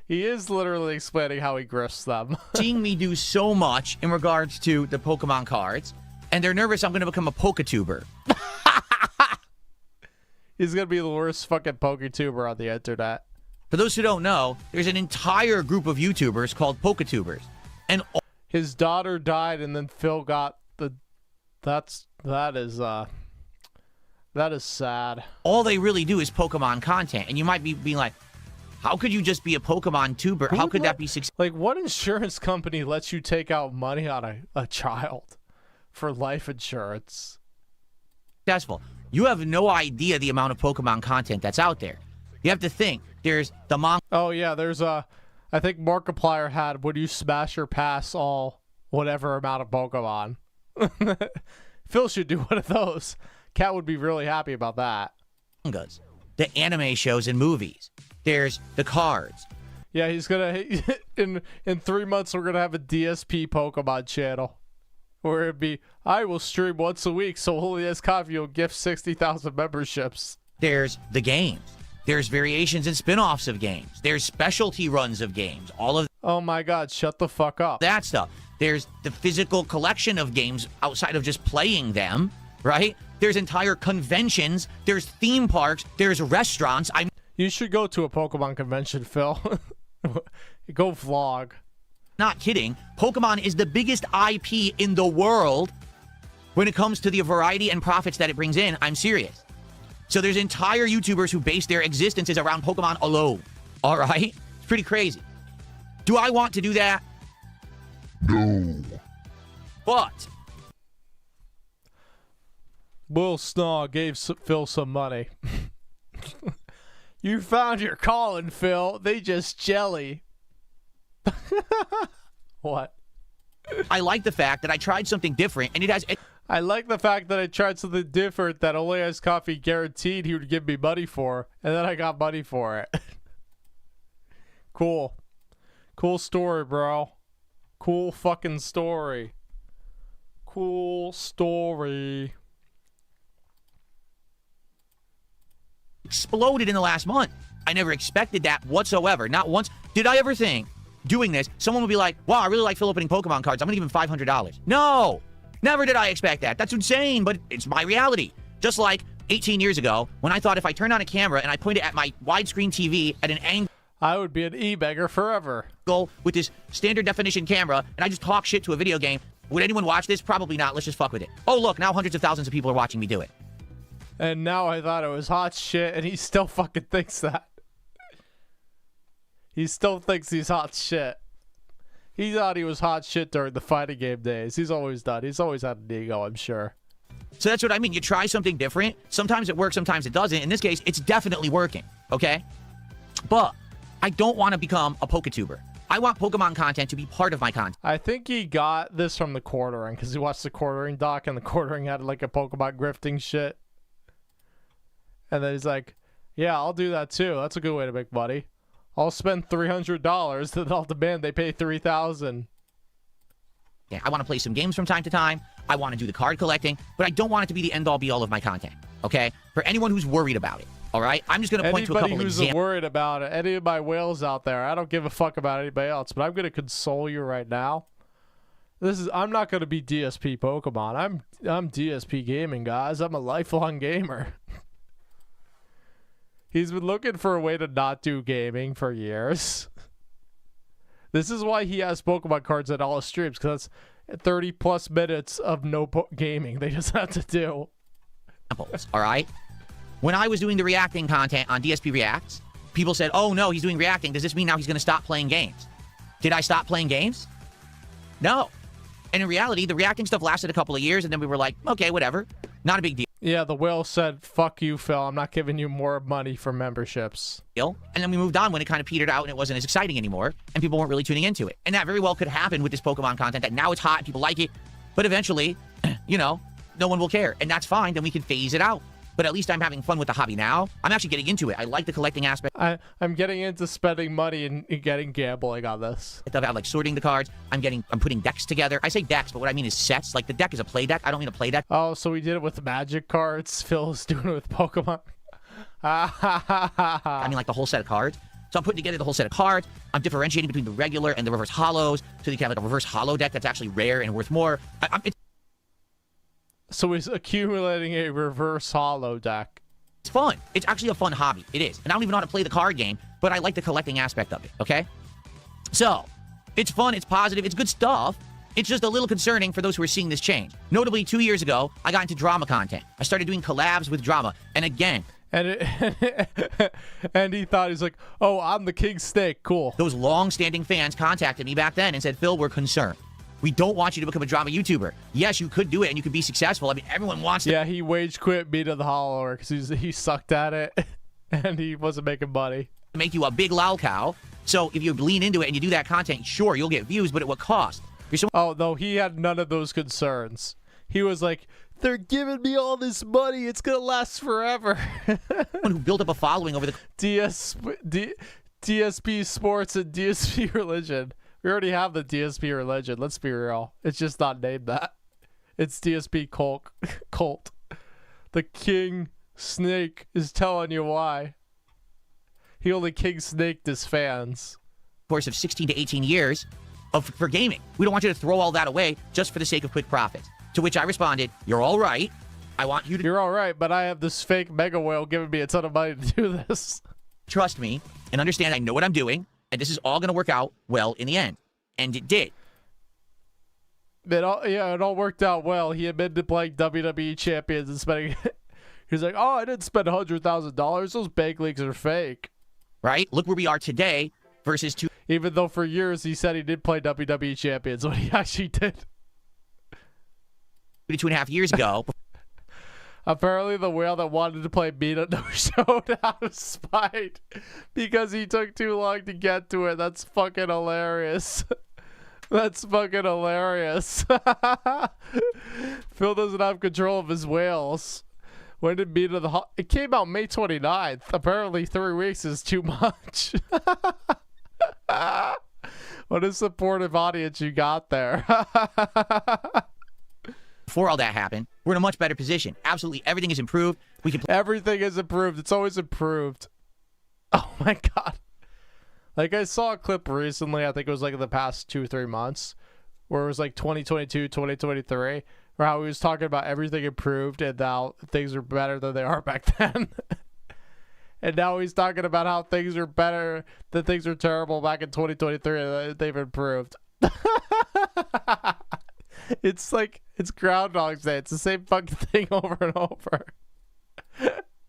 is literally explaining how he grifts them. seeing me do so much in regards to the Pokemon cards, and they're nervous I'm going to become a Poketuber. He's going to be the worst fucking Poketuber on the internet. For those who don't know, there's an entire group of YouTubers called Poketubers. And His daughter died, and then Phil got the... That is sad. all they really do is Pokemon content. And you might be being like, how could you just be a Pokemon tuber? How could that be successful? Like, what insurance company lets you take out money on a child for life insurance? You have no idea the amount of Pokemon content that's out there. You have to think. There's the manga. Oh, yeah, there's I think Markiplier had, would you smash or pass all whatever amount of Pokemon? Phil should do one of those. Cat would be really happy about that. Mangas, the anime shows and movies. There's the cards. Yeah, he's gonna in 3 months we're gonna have a DSP Pokemon channel where it'd be I will stream once a week, so Holy As Coffee will gift 60,000 memberships. There's the games. There's variations and spin-offs of games. There's specialty runs of games. All of Oh my God, shut the fuck up. that stuff. There's the physical collection of games outside of just playing them, right? There's entire conventions. There's theme parks. There's restaurants. You should go to a Pokemon convention, Phil. Go vlog. Not kidding. Pokemon is the biggest IP in the world when it comes to the variety and profits that it brings in. I'm serious. So there's entire YouTubers who base their existences around Pokemon alone. All right? It's pretty crazy. Do I want to do that? No. But Will Snaw gave Phil some money. You found your calling, Phil. They just jelly. What? I like the fact that I tried something different, and it has... I like the fact that I tried something different that only Ice Coffee guaranteed he would give me money for, and then I got money for it. Cool. Cool story, bro. Cool fucking story. Cool story. Exploded in the last month. I never expected that whatsoever. Not once did I ever think, doing this, someone would be like, wow, I really like Phil opening Pokemon cards. I'm going to give him $500. No! Never did I expect that. That's insane, but it's my reality. Just like 18 years ago, when I thought if I turned on a camera and I pointed at my widescreen TV at an angle, I would be an e-beggar forever. With this standard definition camera, and I just talk shit to a video game, would anyone watch this? Probably not. Let's just fuck with it. Oh, look, now hundreds of thousands of people are watching me do it. And now I thought it was hot shit, and he still fucking thinks that. He still thinks he's hot shit. He thought he was hot shit during the fighting game days. He's always done. He's always had an ego, I'm sure. So that's what I mean. You try something different. Sometimes it works, sometimes it doesn't. In this case, it's definitely working, okay? But I don't want to become a Poketuber. I want Pokemon content to be part of my content. I think he got this from the quartering, because he watched the quartering doc, and the quartering had like a Pokemon grifting shit. And then he's like, yeah, I'll do that too. That's a good way to make money. I'll spend $300, then I'll demand they pay $3,000. Yeah, I want to play some games from time to time. I want to do the card collecting, but I don't want it to be the end-all be-all of my content, okay? For anyone who's worried about it, all right? I'm just going to point to a couple examples. Anybody who's worried about it, any of my whales out there, I don't give a fuck about anybody else, but I'm going to console you right now. I'm not going to be DSP Pokemon. I'm DSP Gaming, guys. I'm a lifelong gamer. He's been looking for a way to not do gaming for years. This is why he has Pokemon cards at all his streams, because that's 30 plus minutes of no gaming they just have to do. All right? When I was doing the reacting content on DSP Reacts, people said, oh no, he's doing reacting. Does this mean now he's going to stop playing games? Did I stop playing games? No. And in reality, the reacting stuff lasted a couple of years, and then we were like, okay, whatever. Not a big deal. Yeah, the whale said, fuck you, Phil. I'm not giving you more money for memberships. And then we moved on when it kind of petered out and it wasn't as exciting anymore, and people weren't really tuning into it. And that very well could happen with this Pokemon content, that now it's hot and people like it, but eventually, you know, no one will care. And that's fine, then we can phase it out. But at least I'm having fun with the hobby now. I'm actually getting into it. I like the collecting aspect. I'm getting into spending money and getting gambling on this. I like sorting the cards. I'm putting decks together. I say decks, but what I mean is sets. Like the deck is a play deck. I don't mean a play deck. Oh, so we did it with Magic cards. Phil's doing it with Pokemon. I mean like the whole set of cards. So I'm putting together the whole set of cards. I'm differentiating between the regular and the reverse holos. So you can have like a reverse holo deck that's actually rare and worth more. So he's accumulating a reverse holo deck. It's fun. It's actually a fun hobby. It is. And I don't even know how to play the card game, but I like the collecting aspect of it, okay? So, it's fun, it's positive, it's good stuff. It's just a little concerning for those who are seeing this change. Notably, 2 years ago, I got into drama content. I started doing collabs with drama. And again... And he thought, he's like, oh, I'm the King Snake. Cool. Those long-standing fans contacted me back then and said, Phil, we're concerned. We don't want you to become a drama YouTuber. Yes, you could do it and you could be successful. I mean, everyone wants to. Yeah, he wage quit me to the hollower because he sucked at it and he wasn't making money. Make you a big lol cow. So if you lean into it and you do that content, sure, you'll get views, but at what cost? Oh, no, he had none of those concerns. He was like, they're giving me all this money. It's going to last forever. Someone who built up a following over the... DSP Sports and DSP Religion. We already have the DSP Religion. Let's be real. It's just not named that. It's DSP Cult. The King Snake is telling you why. He only King Snaked his fans. Course of 16 to 18 years for gaming. We don't want you to throw all that away just for the sake of quick profits. To which I responded, you're all right. I want you to... You're all right, but I have this fake mega whale giving me a ton of money to do this. Trust me and understand I know what I'm doing. And this is all going to work out well in the end. And it did. It all worked out well. He admitted to playing WWE champions and spending... He's like, oh, I didn't spend $100,000. Those bank leagues are fake. Right? Look where we are today versus two... Even though for years he said he did play WWE champions, when he actually did. 2.5 years ago. Apparently, the whale that wanted to play beta no showed out of spite because he took too long to get to it. That's fucking hilarious. That's fucking hilarious. Phil doesn't have control of his whales. When did beta it came out May 29th. Apparently, 3 weeks is too much. What a supportive audience you got there. Before all that happened, we're in a much better position. Absolutely everything is improved. We can Everything is improved. It's always improved. Oh my god. Like, I saw a clip recently, I think it was like in the past 2 or 3 months, where it was like 2022, 2023, where how he was talking about everything improved and now things are better than they are back then. And now he's talking about how things are better, that things are terrible back in 2023 and they've improved. It's like, it's Groundhog's Day. It's the same fucking thing over and over.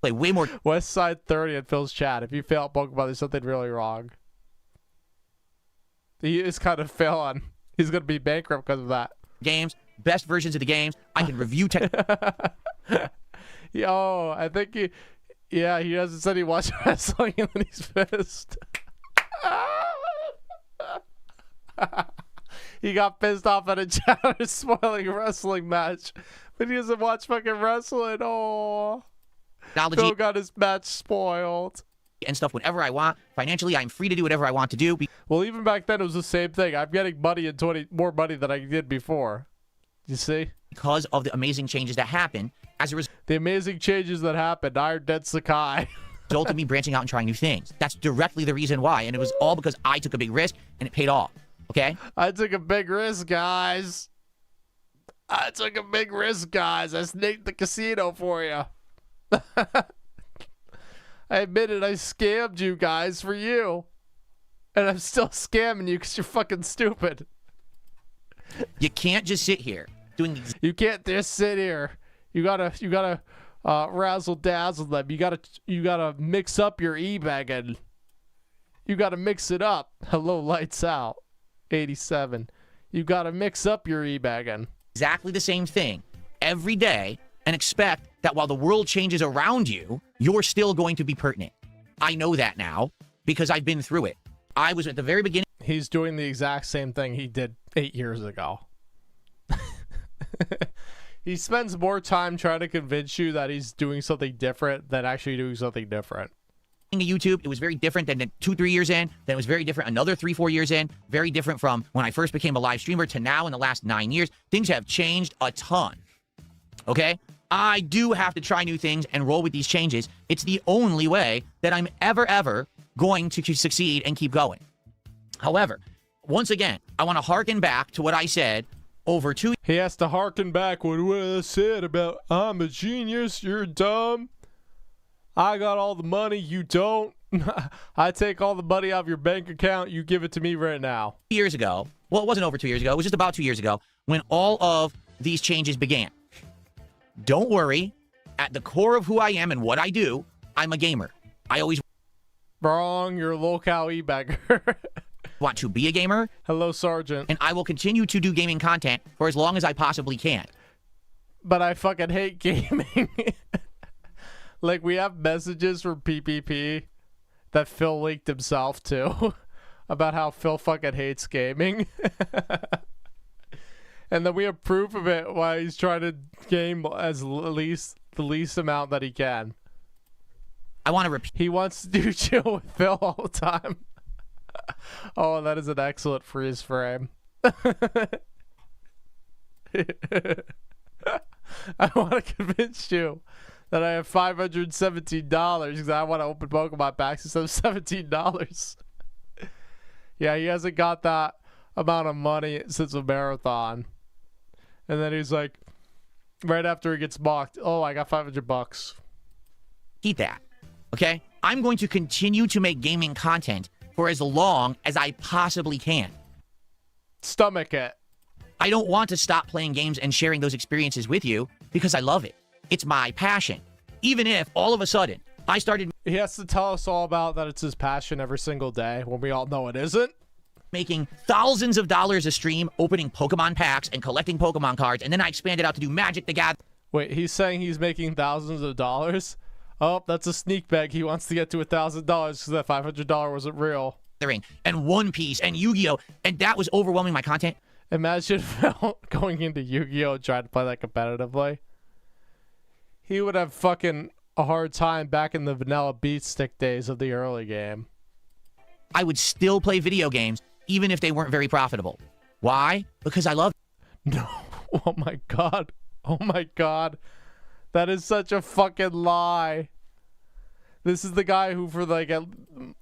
play way more West Side 30 in Phil's chat. If you fail at Pokemon, there's something really wrong. He is kind of failing. He's going to be bankrupt because of that. games, best versions of the games. I can review tech. Yo, I think he... Yeah, he hasn't said he watched wrestling and then he's pissed. He got pissed off at a chat spoiling a wrestling match, but he doesn't watch fucking wrestling. Oh, Phil got his match spoiled. And stuff whenever I want. Financially, I'm free to do whatever I want to do. Well, even back then, it was the same thing. I'm getting money and more money than I did before. You see? Because of the amazing changes that happen as a result. The amazing changes that happened. Iron Dead Sakai. Result of me branching out and trying new things. That's directly the reason why. And it was all because I took a big risk and it paid off. Okay? I took a big risk, guys. I took a big risk, guys. I snaked the casino for you. I admit it. I scammed you guys for you. And I'm still scamming you because you're fucking stupid. You can't just sit here doing these. You can't just sit here. You gotta razzle dazzle them. You gotta mix up your e-bagging. You gotta mix it up. Hello, lights out. 87. You gotta mix up your e-bagging. Exactly the same thing every day and expect that while the world changes around you, you're still going to be pertinent. I know that now because I've been through it. I was at the very beginning. He's doing the exact same thing he did 8 years ago. He spends more time trying to convince you that he's doing something different than actually doing something different. YouTube, it was very different than 2-3 years in. Then it was very different another 3-4 years in. Very different from when I first became a live streamer to now in the last 9 years. Things have changed a ton. Okay? I do have to try new things and roll with these changes. It's the only way that I'm ever going to succeed and keep going. However, once again, I want to harken back to what I said over 2 years. He has to harken back with what I said about I'm a genius, you're dumb. I got all the money, you don't. I take all the money out of your bank account, you give it to me right now. 2 years ago, well, it wasn't over 2 years ago, it was just about 2 years ago, when all of these changes began. Don't worry, at the core of who I am and what I do, I'm a gamer. I always... Wrong, you're a low-cow e-bagger. want to be a gamer. Hello, Sergeant. And I will continue to do gaming content for as long as I possibly can. But I fucking hate gaming. Like, we have messages from PPP that Phil leaked himself to about how Phil fucking hates gaming. And then we have proof of it while he's trying to game as the least amount that he can. I want to repeat. He wants to do chill with Phil all the time. Oh, that is an excellent freeze frame. I want to convince you that I have $517 because I want to open Pokemon packs instead of $17. Yeah, he hasn't got that amount of money since a marathon. And then he's like, right after he gets mocked, oh, I got $500. Keep that, okay? I'm going to continue to make gaming content for as long as I possibly can. Stomach it. I don't want to stop playing games and sharing those experiences with you because I love it. It's my passion. Even if all of a sudden I started... He has to tell us all about that it's his passion every single day when we all know it isn't. Making thousands of dollars a stream, opening Pokemon packs and collecting Pokemon cards, and then I expanded out to do Magic the Gathering. Wait, he's saying he's making thousands of dollars? Oh, that's a sneak bag. He wants to get to $1,000 because that $500 wasn't real. And One Piece and Yu-Gi-Oh! And that was overwhelming my content. Imagine Phil going into Yu-Gi-Oh! Trying to play that competitively. He would have fucking a hard time back in the vanilla beat stick days of the early game. I would still play video games even if they weren't very profitable. Why? Because I love No. Oh my god. Oh my god. That is such a fucking lie. This is the guy who for like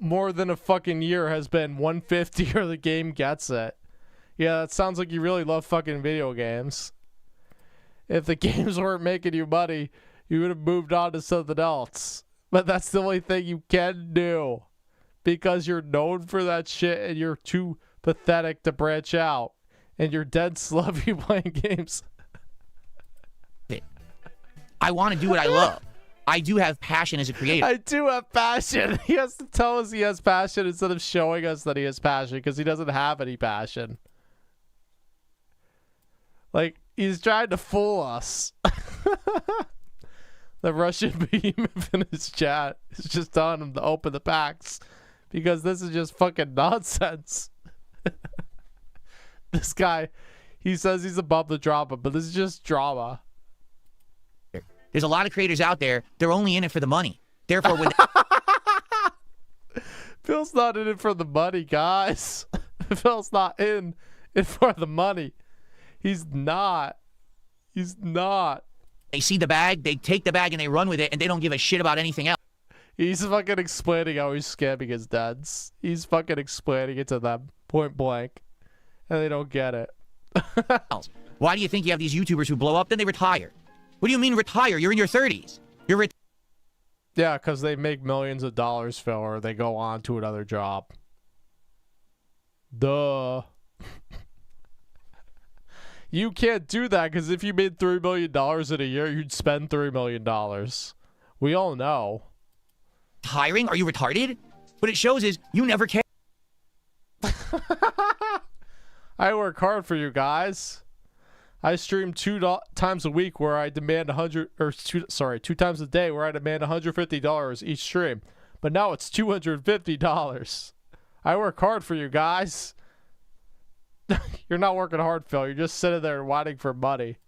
more than a fucking year has been 150 or the game gets it. Yeah, that sounds like you really love fucking video games. If the games weren't making you money, you would have moved on to something else. But that's the only thing you can do. Because you're known for that shit and you're too pathetic to branch out. And you're dead slubby playing games. I want to do what I love. I do have passion as a creator. I do have passion. He has to tell us he has passion instead of showing us that he has passion because he doesn't have any passion. Like, he's trying to fool us. The Russian behemoth in his chat is just telling him to open the packs because this is just fucking nonsense. This guy, he says he's above the drama, but this is just drama. There's a lot of creators out there. They're only in it for the money. Therefore, when Phil's not in it for the money, guys. Phil's not in it for the money. He's not. He's not. they see the bag, they take the bag and they run with it, and they don't give a shit about anything else. He's fucking explaining how he's scamming his dads. He's fucking explaining it to them, point blank. And they don't get it. Why do you think you have these YouTubers who blow up, then they retire? What do you mean retire? You're in your 30s. You're Yeah, because they make millions of dollars, Phil, or they go on to another job. Duh. You can't do that, because if you made $3 million in a year, you'd spend $3 million. We all know. retiring? Are you retarded? What it shows is you never care. I work hard for you guys. I stream two times a week where I demand two times a day where I demand $150 each stream. But now it's $250. I work hard for you guys. You're not working hard, Phil. You're just sitting there waiting for money.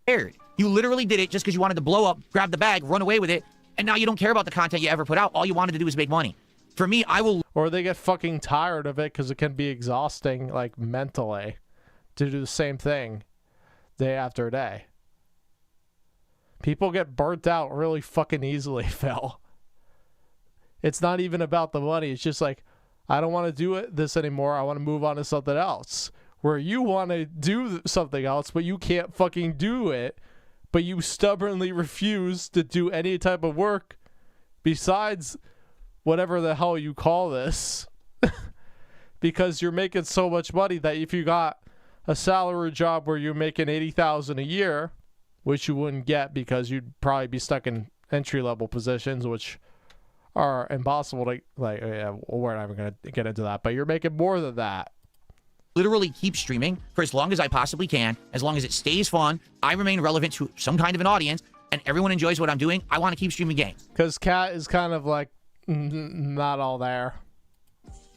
You literally did it just because you wanted to blow up, grab the bag, run away with it, and now you don't care about the content you ever put out. All you wanted to do was make money. For me, I will... Or they get fucking tired of it because it can be exhausting, like, mentally, to do the same thing day after day. People get burnt out really fucking easily, Phil. It's not even about the money. It's just like, I don't want to do this anymore. I want to move on to something else. Where you want to do something else, but you can't fucking do it. But you stubbornly refuse to do any type of work besides whatever the hell you call this. Because you're making so much money that if you got a salary job where you're making $80,000 a year, which you wouldn't get because you'd probably be stuck in entry-level positions, which are impossible to, like, yeah, we're not even going to get into that, but you're making more than that. Literally keep streaming for as long as I possibly can. As long as it stays fun, I remain relevant to some kind of an audience, and everyone enjoys what I'm doing. I want to keep streaming games. Because Cat is kind of like not all there.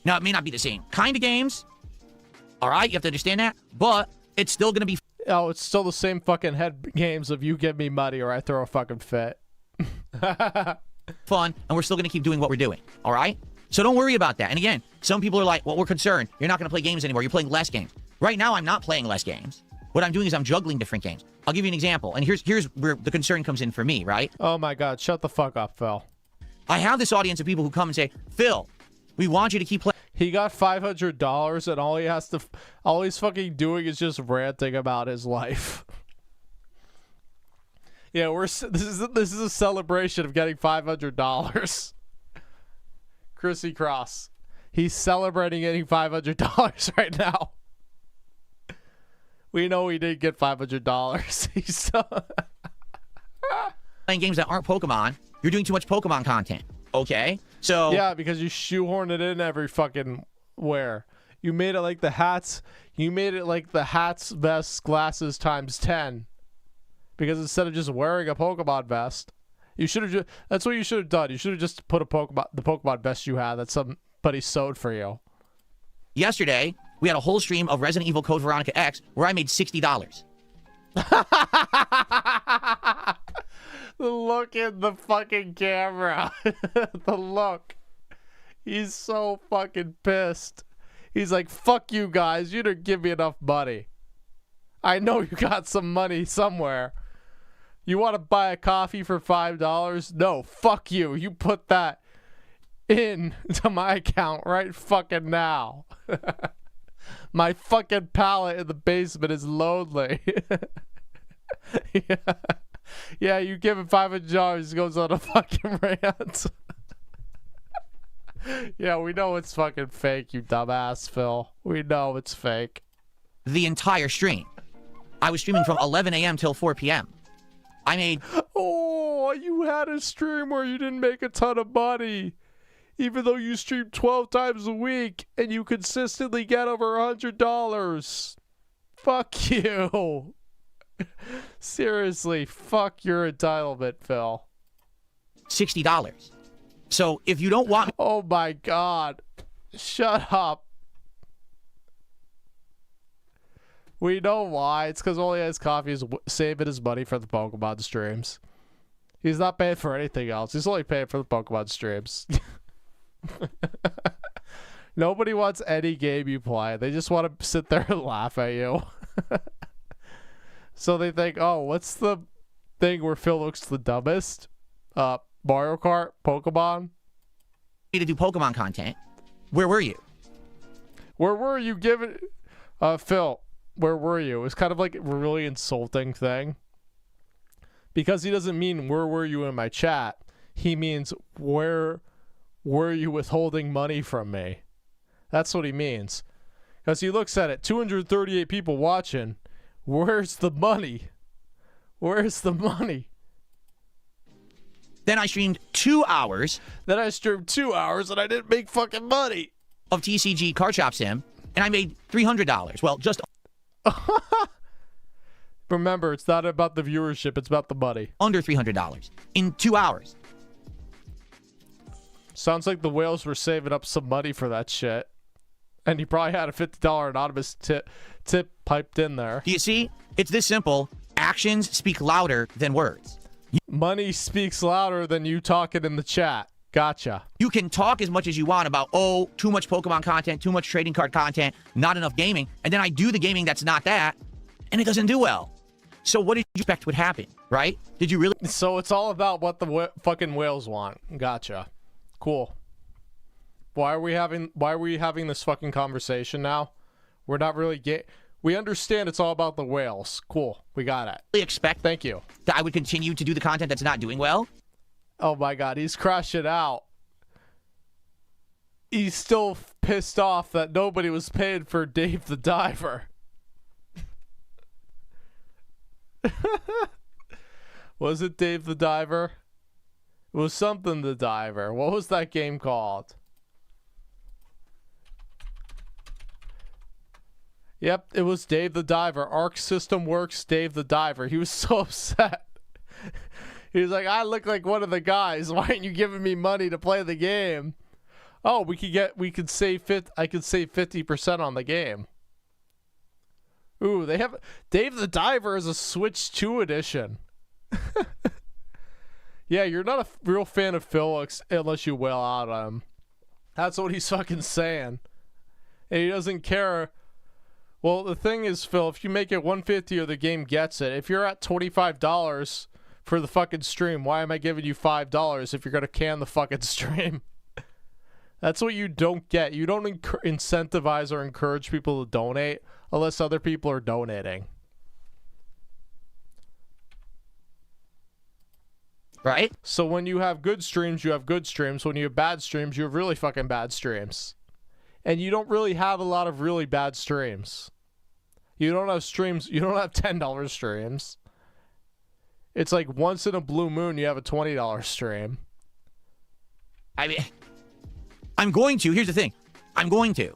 Now, it may not be the same kind of games. All right, you have to understand that. But it's still going to be... Oh, it's still the same fucking head games of you give me money or I throw a fucking fit. fun, and we're still going to keep doing what we're doing. All right? So don't worry about that. And again, some people are like, well, we're concerned. You're not going to play games anymore. You're playing less games. Right now, I'm not playing less games. What I'm doing is I'm juggling different games. I'll give you an example. And here's where the concern comes in for me, right? Oh, my God. Shut the fuck up, Phil. I have this audience of people who come and say, Phil, we want you to keep playing. He got $500 and all he's fucking doing is just ranting about his life. Yeah, this is a celebration of getting $500. Chrissy Cross. He's celebrating getting $500 right now. We know he did get $500. He's so playing games that aren't Pokemon. You're doing too much Pokemon content. Okay? So yeah, because you shoehorn it in every fucking where. You made it like the hats. You made it like the hats, vests, glasses times 10. Because instead of just wearing a Pokemon vest, you should have just, that's what you should have done. You should have just put the Pokemon vest you had that somebody sewed for you. Yesterday, we had a whole stream of Resident Evil Code Veronica X where I made $60. The look in the fucking camera. The look. He's so fucking pissed. He's like, fuck you guys. You didn't give me enough money. I know you got some money somewhere. You want to buy a coffee for $5? No, fuck you. You put that in to my account right fucking now. My fucking pallet in the basement is lonely. Yeah. Yeah, you give him $500, he goes on a fucking rant. Yeah, we know it's fucking fake, you dumbass, Phil. We know it's fake. The entire stream. I was streaming from 11 a.m. till 4 p.m. I made... Oh, you had a stream where you didn't make a ton of money. Even though you stream 12 times a week and you consistently get over $100. Fuck you. Seriously, fuck your entitlement, Phil. $60. So if you don't want... Oh my god. Shut up. We know why. It's because all he has coffee is saving his money for the Pokemon streams. He's not paying for anything else. He's only paying for the Pokemon streams. Nobody wants any game you play. They just want to sit there and laugh at you. So they think, oh, what's the thing where Phil looks the dumbest? Mario Kart? Pokemon? to do Pokemon content, where were you? Where were you giving... Phil, where were you? It's kind of like a really insulting thing. Because he doesn't mean, where were you in my chat? He means, where were you withholding money from me? That's what he means. Because he looks at it, 238 people watching. Where's the money? Where's the money? Then I streamed 2 hours. Then I streamed 2 hours and I didn't make fucking money. Of TCG Card Shop Sim, and I made $300. Well, just... Remember, it's not about the viewership, it's about the money. Under $300 in 2 hours. Sounds like the whales were saving up some money for that shit. And he probably had a $50 anonymous tip piped in there. Do you see? It's this simple. Actions speak louder than words. Money speaks louder than you talking in the chat. Gotcha. You can talk as much as you want about, oh, too much Pokemon content, too much trading card content, not enough gaming. And then I do the gaming that's not that, and it doesn't do well. So what did you expect would happen, right? Did you really? So it's all about what the fucking whales want. Gotcha. Cool. Why are we having this fucking conversation now? We're not really we understand it's all about the whales. Cool. We got it. Really expect Thank you. that I would continue to do the content that's not doing well? Oh my god, he's crashing out. He's still pissed off that nobody was paid for Dave the Diver. Was it Dave the Diver? It was something the Diver. What was that game called? Yep, it was Dave the Diver. Arc System Works Dave the Diver. He was so upset. He was like, I look like one of the guys. Why aren't you giving me money to play the game? Oh, I could save 50% on the game. Ooh, they have Dave the Diver is a Switch 2 edition. Yeah, you're not a real fan of Phil unless you wail out on him. That's what he's fucking saying. And he doesn't care. Well, the thing is, Phil, if you make it 150 or the game gets it, if you're at $25 for the fucking stream, why am I giving you $5 if you're going to can the fucking stream? That's what you don't get. You don't incentivize or encourage people to donate unless other people are donating. Right? So when you have good streams, you have good streams. When you have bad streams, you have really fucking bad streams. And you don't really have a lot of really bad streams. You don't have streams. You don't have $10 streams. It's like once in a blue moon, you have a $20 stream. I mean, I'm going to. Here's the thing. I'm going to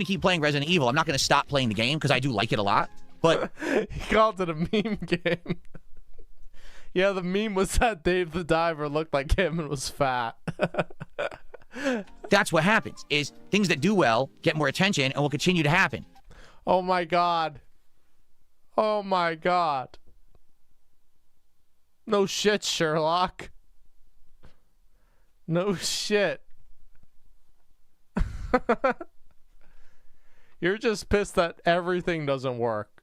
keep playing Resident Evil. I'm not going to stop playing the game because I do like it a lot. But he called it a meme game. Yeah, the meme was that Dave the Diver looked like him and was fat. That's what happens, is things that do well get more attention and will continue to happen. Oh my god. Oh my god. No shit, Sherlock. No shit. You're just pissed that everything doesn't work.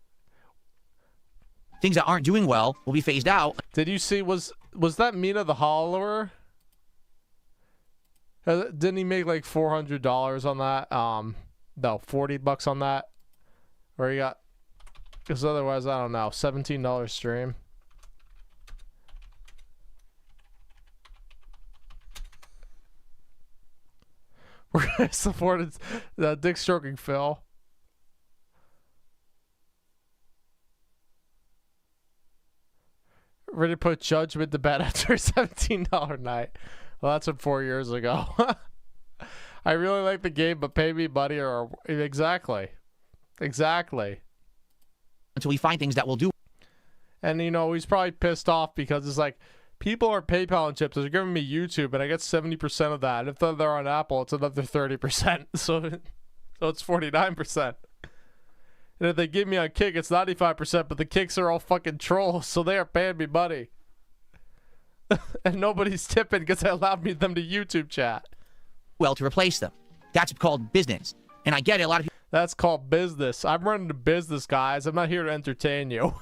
Things that aren't doing well will be phased out. Did you see, was that Mina the Hollower? Didn't he make like $400 on that? No, $40 on that. Or he got, because otherwise, I don't know, $17 stream. We're gonna support the dick stroking Phil. Ready to put Judgment to bed after a $17 night. Well, that's from 4 years ago. I really like the game, but pay me money or exactly. Exactly. Until we find things that will do. And you know, he's probably pissed off because it's like, people are PayPal and chips. They're giving me YouTube, and I get 70% of that. And if they're on Apple, it's another 30%. So it's 49%. And if they give me on Kick, it's 95%. But the Kicks are all fucking trolls, so they are paying me money. And nobody's tipping because I allowed them to YouTube chat. Well, to replace them. That's called business. And I get it. A lot of people. That's called business. I'm running a business, guys. I'm not here to entertain you.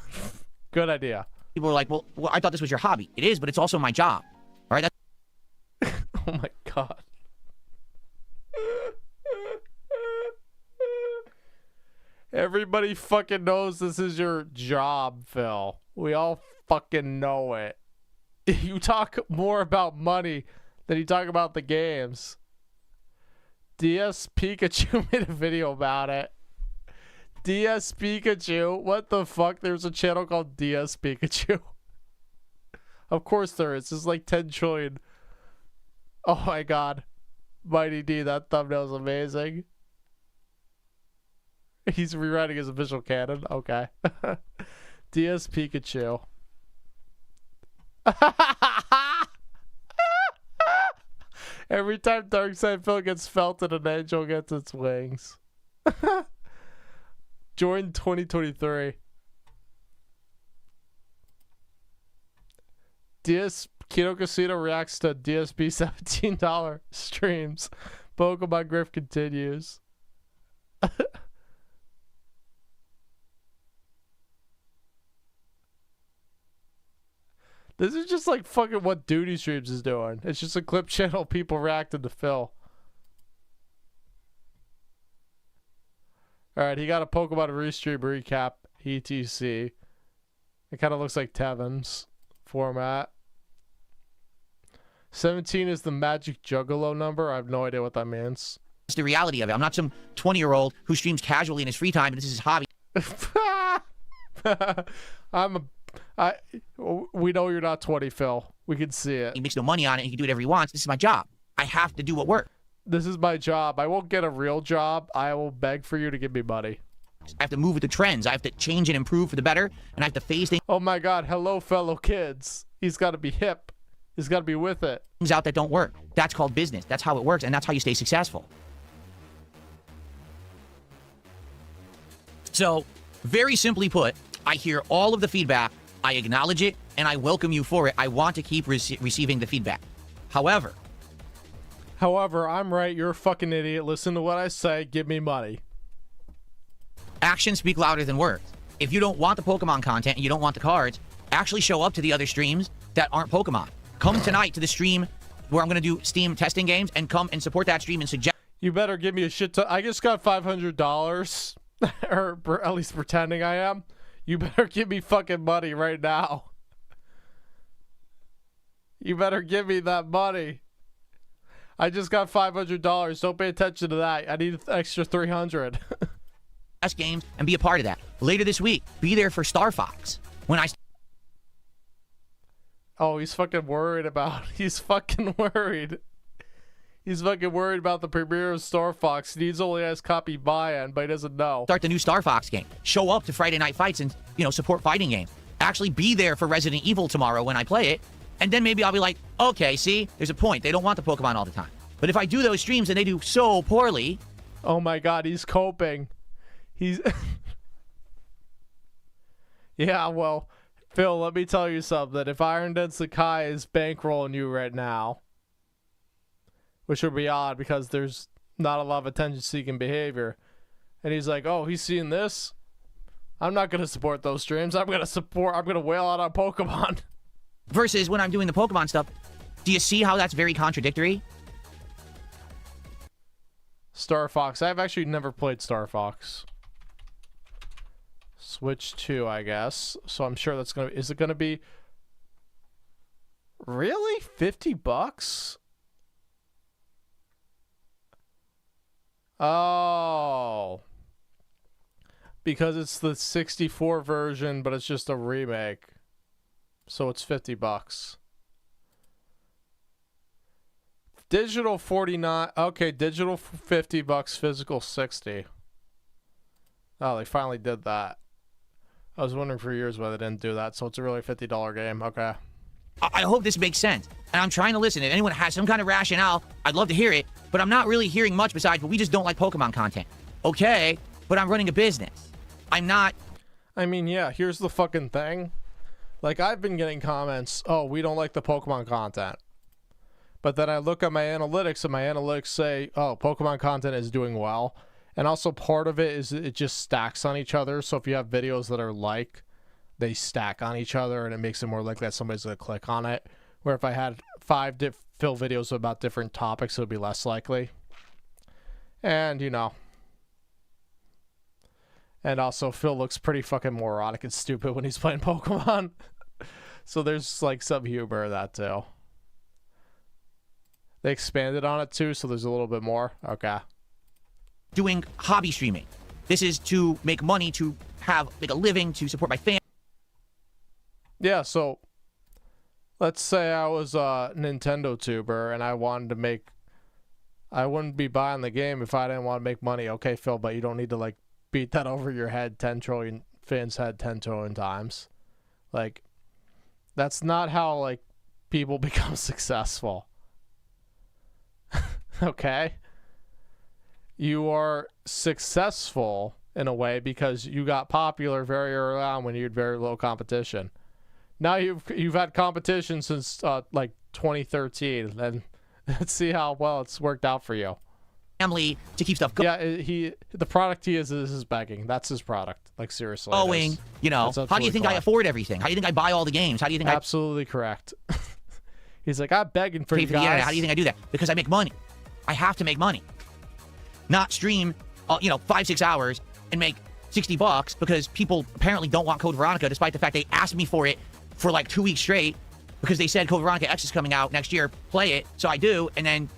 Good idea. People are like, well, I thought this was your hobby. It is, but it's also my job. All right. Oh my god. Everybody fucking knows this is your job, Phil. We all fucking know it. You talk more about money than you talk about the games. DSPgaing made a video about it. DSPgaing? What the fuck? There's a channel called DSPgaing. Of course there is. There's like 10 trillion. Oh my god. Mighty D, that thumbnail's amazing. He's rewriting his official canon. Okay. DSPgaing. Every time Darkside Phil gets felted, an angel gets its wings. Join 2023. Kino Casino reacts to DSP $17 streams. Pokemon Griff continues. This is just like fucking what Duty Streams is doing. It's just a clip channel, people reacting to Phil. Alright, he got a Pokemon Restream recap, ETC. It kind of looks like Tevin's format. 17 is the magic juggalo number. I have no idea what that means. It's the reality of it. I'm not some 20-year-old who streams casually in his free time, and this is his hobby. We know you're not 20, Phil. We can see it. He makes no money on it. He can do whatever he wants. This is my job. I have to do what works. This is my job. I won't get a real job. I will beg for you to give me money. I have to move with the trends. I have to change and improve for the better, and I have to phase Oh my god, hello fellow kids. He's got to be hip. He's got to be with it. things out that don't work. That's called business. That's how it works, and that's how you stay successful. So, very simply put, I hear all of the feedback, I acknowledge it, and I welcome you for it. I want to keep receiving the feedback. However, I'm right. You're a fucking idiot. Listen to what I say. Give me money. actions speak louder than words. If you don't want the Pokemon content and you don't want the cards, actually show up to the other streams that aren't Pokemon. Come tonight to the stream where I'm going to do Steam testing games and come and support that stream and suggest. You better give me a shit ton. I just got $500, or at least pretending I am. You better give me fucking money right now. You better give me that money. I just got $500. Don't pay attention to that. I need an extra 300. Games and be a part of that. Later this week, be there for Star Fox. When I... Oh, he's fucking worried about... He's fucking worried. He's fucking worried about the premiere of Star Fox. Needs only has copy buy-in, but he doesn't know. Start the new Star Fox game. Show up to Friday Night Fights and, support fighting game. actually be there for Resident Evil tomorrow when I play it. And then maybe I'll be like, okay, see, there's a point. They don't want the Pokemon all the time. But if I do those streams and they do so poorly... Oh my god, he's coping. He's... Yeah, well, Phil, let me tell you something. If Iron Den Sakai is bankrolling you right now, which would be odd because there's not a lot of attention-seeking behavior, and he's like, oh, he's seeing this? I'm not going to support those streams. I'm going to wail out on Pokemon. Versus when I'm doing the Pokemon stuff, do you see how that's very contradictory? Star Fox. I've actually never played Star Fox. Switch 2, I guess. So I'm sure that's going to... Is it going to be... Really? $50? Oh. Because it's the 64 version, but it's just a remake. So it's $50. Digital 49. Okay, digital $50, physical 60. Oh, they finally did that. I was wondering for years why they didn't do that. So it's a really $50 game. Okay. I hope this makes sense. And I'm trying to listen. If anyone has some kind of rationale, I'd love to hear it. But I'm not really hearing much besides, but we just don't like Pokemon content. Okay, but I'm running a business. I'm not... I mean, yeah, here's the fucking thing. Like, I've been getting comments, oh, we don't like the Pokemon content. But then I look at my analytics, and my analytics say, oh, Pokemon content is doing well. And also part of it is it just stacks on each other. So if you have videos that are like, they stack on each other, and it makes it more likely that somebody's going to click on it. Where if I had 5 Phil videos about different topics, it would be less likely. And, you know. And also, Phil looks pretty fucking moronic and stupid when he's playing Pokemon. So there's, like, some humor in that, too. They expanded on it, too, so there's a little bit more. Okay. Doing hobby streaming. This is to make money, to make a living, to support my family. Yeah, so let's say I was a Nintendo tuber and I wanted to make... I wouldn't be buying the game if I didn't want to make money. Okay, Phil, but you don't need to, like, beat that over your head 10 trillion... Fans had 10 trillion times. Like, that's not how, like, people become successful. Okay? You are successful in a way because you got popular very early on when you had very low competition. Now you've had competition since like 2013, and let's see how well it's worked out for you. Family to keep stuff going. Yeah, the product he is begging. That's his product. Like, seriously. Going, you know. How do you think I afford everything? How do you think I buy all the games? How do you think Absolutely correct. He's like, I'm begging for you guys. How do you think I do that? Because I make money. I have to make money. Not stream, 5-6 hours and make $60 because people apparently don't want Code Veronica, despite the fact they asked me for it for like 2 weeks straight because they said Code Veronica X is coming out next year. Play it. So I do. And then,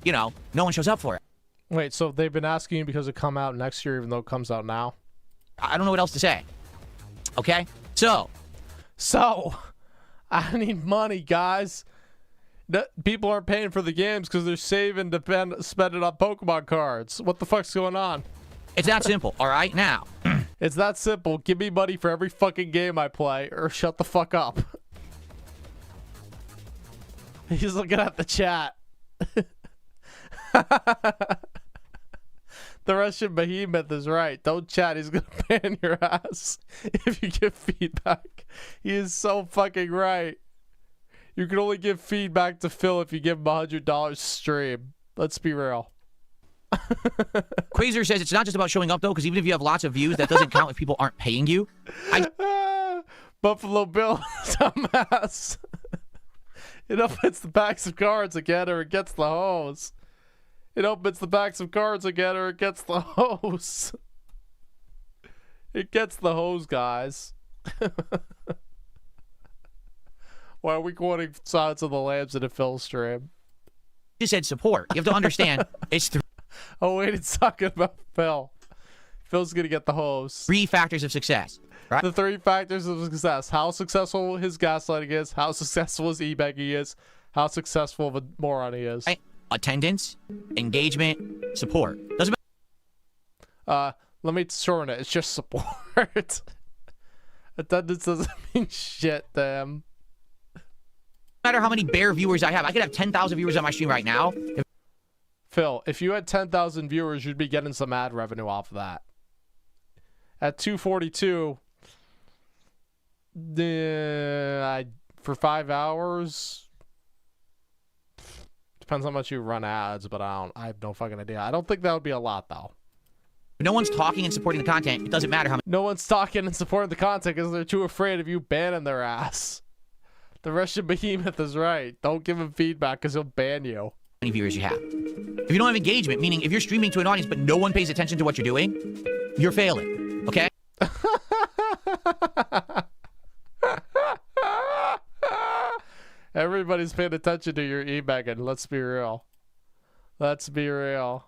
no one shows up for it. Wait, so they've been asking you because it come out next year even though it comes out now? I don't know what else to say. Okay? So, I need money, guys. People aren't paying for the games because they're saving to spend it on Pokemon cards. What the fuck's going on? It's that simple, all right? Now. It's that simple. Give me money for every fucking game I play or shut the fuck up. He's looking at the chat. The Russian behemoth is right. Don't chat. He's going to ban your ass if you give feedback. He is so fucking right. You can only give feedback to Phil if you give him $100 stream. Let's be real. Quasar says it's not just about showing up, though, because even if you have lots of views, that doesn't count if people aren't paying you. Buffalo Bill, dumbass. It opens the packs of cards again, or it gets the hose. It opens the packs of cards again, or it gets the hose. It gets the hose, guys. Why are we quoting Silence of the Lambs in a Phil stream? You said support. You have to understand. It's Oh, wait, it's talking about Phil. Phil's going to get the hose. 3 factors of success. Right? The 3 factors of success. How successful his gaslighting is. How successful his e-begging is. How successful of a moron he is. Attendance, engagement, support. Doesn't matter. Let me shorten it. It's just support. Attendance doesn't mean shit to him. No matter how many bare viewers I have, I could have 10,000 viewers on my stream right now. Phil, if you had 10,000 viewers, you'd be getting some ad revenue off of that. At 242, for 5 hours, depends how much you run ads, but I have no fucking idea. I don't think that would be a lot, though. No one's talking and supporting the content. It doesn't matter how No one's talking and supporting the content because they're too afraid of you banning their ass. The Russian behemoth is right. Don't give him feedback because he'll ban you. many viewers you have. If you don't have engagement, meaning if you're streaming to an audience but no one pays attention to what you're doing, you're failing, okay? Everybody's paying attention to your e-begging. Let's be real. Let's be real.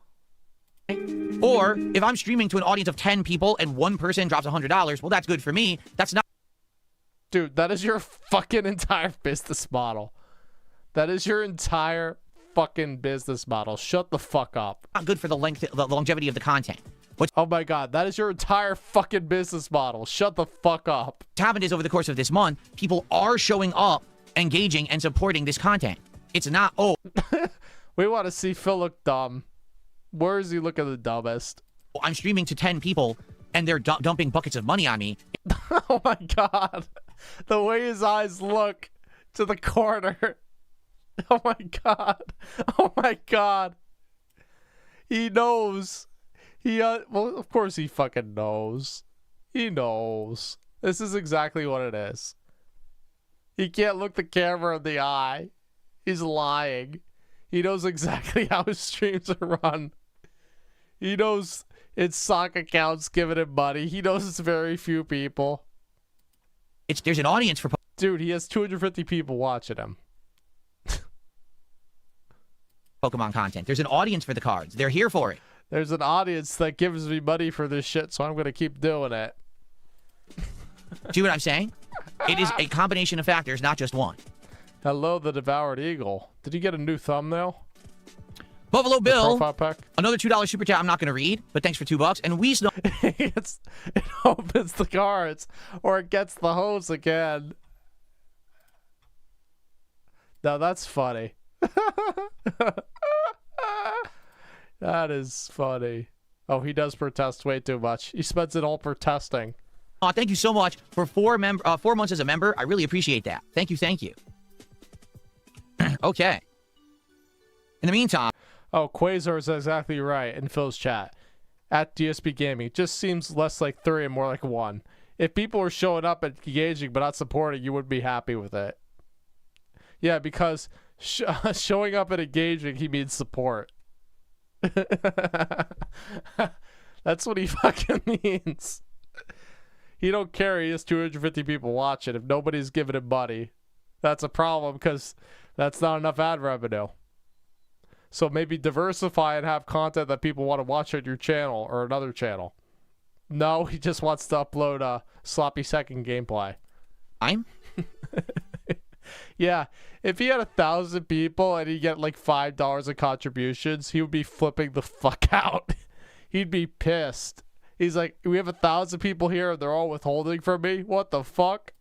Or if I'm streaming to an audience of 10 people and one person drops $100, well, that's good for me. That's not. Dude, that is your fucking entire business model. That is your entire fucking business model. Shut the fuck up. Not good for the longevity of the content. Oh my god, that is your entire fucking business model. Shut the fuck up. What's happened is over the course of this month, people are showing up, engaging, and supporting this content. It's not, oh. We want to see Phil look dumb. Where is he looking the dumbest? I'm streaming to 10 people, and they're dumping buckets of money on me. Oh my god. The way his eyes look to the corner. Oh my god. Oh my god. He knows. Well, of course he fucking knows. He knows. This is exactly what it is. He can't look the camera in the eye. He's lying. He knows exactly how his streams are run. He knows it's sock accounts giving him money. He knows it's very few people. There's an audience for... Dude, he has 250 people watching him. Pokemon content. There's an audience for the cards. They're here for it. There's an audience that gives me money for this shit, so I'm going to keep doing it. See what I'm saying? It is a combination of factors, not just one. Hello, the Devoured Eagle. Did you get a new thumbnail? Buffalo Bill, pack? another $2 super chat I'm not going to read, but thanks for $2. And we Snow... it opens the cards, or it gets the hose again. Now that's funny. That is funny. Oh, he does protest way too much. He spends it all protesting. Thank you so much for 4 months as a member. I really appreciate that. Thank you, thank you. Okay. In the meantime... Oh, Quasar is exactly right in Phil's chat. At DSPgaming. Just seems less like 3 and more like 1. If people were showing up and engaging but not supporting, you would be happy with it. Yeah, because showing up and engaging, he means support. That's what he fucking means. He don't care. He has 250 people watching. If nobody's giving him money, that's a problem because that's not enough ad revenue. So maybe diversify and have content that people want to watch on your channel or another channel. No, he just wants to upload a sloppy second gameplay. Yeah, if he had 1,000 people and he get like $5 in contributions, he would be flipping the fuck out. He'd be pissed. He's like, we have 1,000 people here and they're all withholding from me? What the fuck?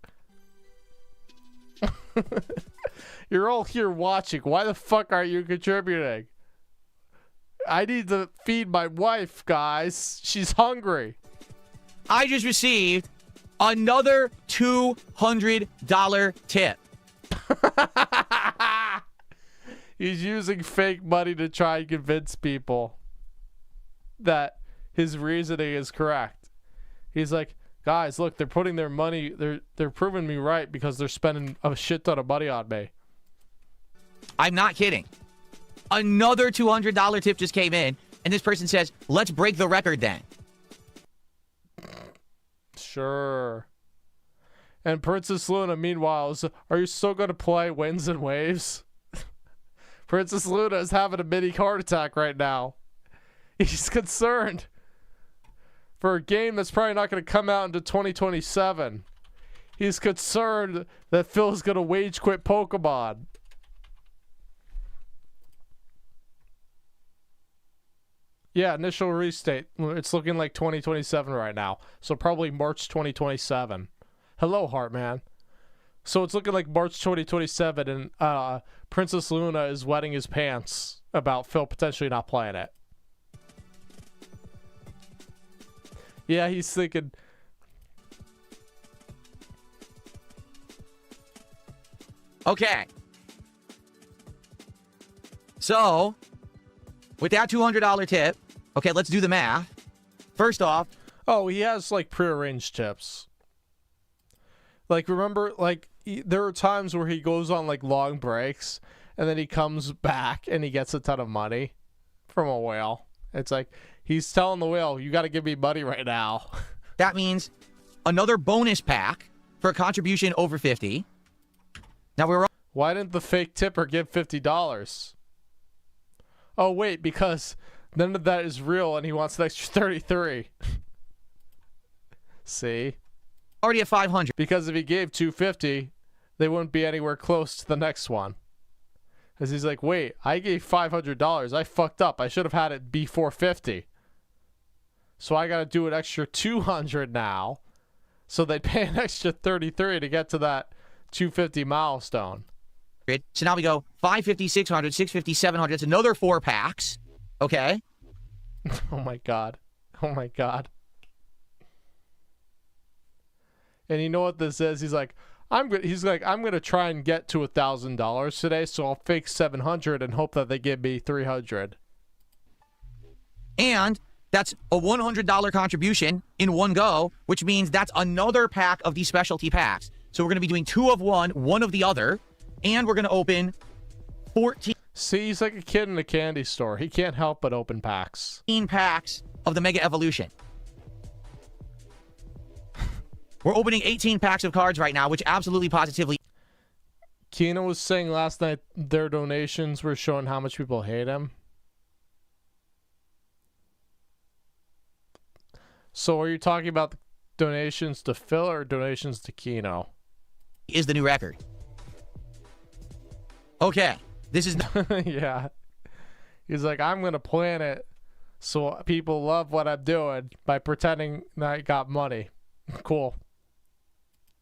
You're all here watching. Why the fuck aren't you contributing? I need to feed my wife, guys. She's hungry. I just received another $200 tip. He's using fake money to try and convince people that his reasoning is correct. He's like, guys, look, they're putting their money, they're proving me right because they're spending a shit ton of money on me. I'm not kidding. Another $200 tip just came in, and this person says, let's break the record then. Sure. And Princess Luna, meanwhile, are you still going to play Winds and Waves? Princess Luna is having a mini heart attack right now. He's concerned for a game that's probably not going to come out into 2027. He's concerned that Phil's going to wage quit Pokemon. Yeah, initial release date. It's looking like 2027 right now. So probably March 2027. Hello, Heartman. So it's looking like March 2027, and Princess Luna is wetting his pants about Phil potentially not playing it. Yeah, he's thinking... Okay. So, with that $200 tip, okay, let's do the math. First off... Oh, he has, like, prearranged tips. Like, remember, like, there are times where he goes on, like, long breaks, and then he comes back, and he gets a ton of money from a whale. It's like, he's telling the whale, you got to give me money right now. That means another bonus pack for a contribution over 50. Now, we're... Why didn't the fake tipper give $50? Oh, wait, because none of that is real, and he wants an extra 33. See? Already at 500. Because if he gave 250, they wouldn't be anywhere close to the next one. Because he's like, wait, I gave $500. I fucked up. I should have had it be 450. So I got to do an extra 200 now. So they pay an extra 33 to get to that 250 milestone. So now we go 550, 600, 650, 700. That's another 4 packs. Okay. Oh my god. Oh my god. And you know what this is? He's like, I'm gonna try and get to $1,000 today, so I'll fake 700 and hope that they give me 300. And that's a $100 contribution in one go, which means that's another pack of these specialty packs. So we're gonna be doing 2 of one of the other, and we're gonna open 14. See, he's like a kid in a candy store. He can't help but open packs. 14 packs of the Mega Evolution. We're opening 18 packs of cards right now, which absolutely positively... Kino was saying last night their donations were showing how much people hate him. So are you talking about the donations to Phil or donations to Kino? Is the new record. Okay. This is... Yeah. He's like, I'm going to plan it so people love what I'm doing by pretending that I got money. Cool.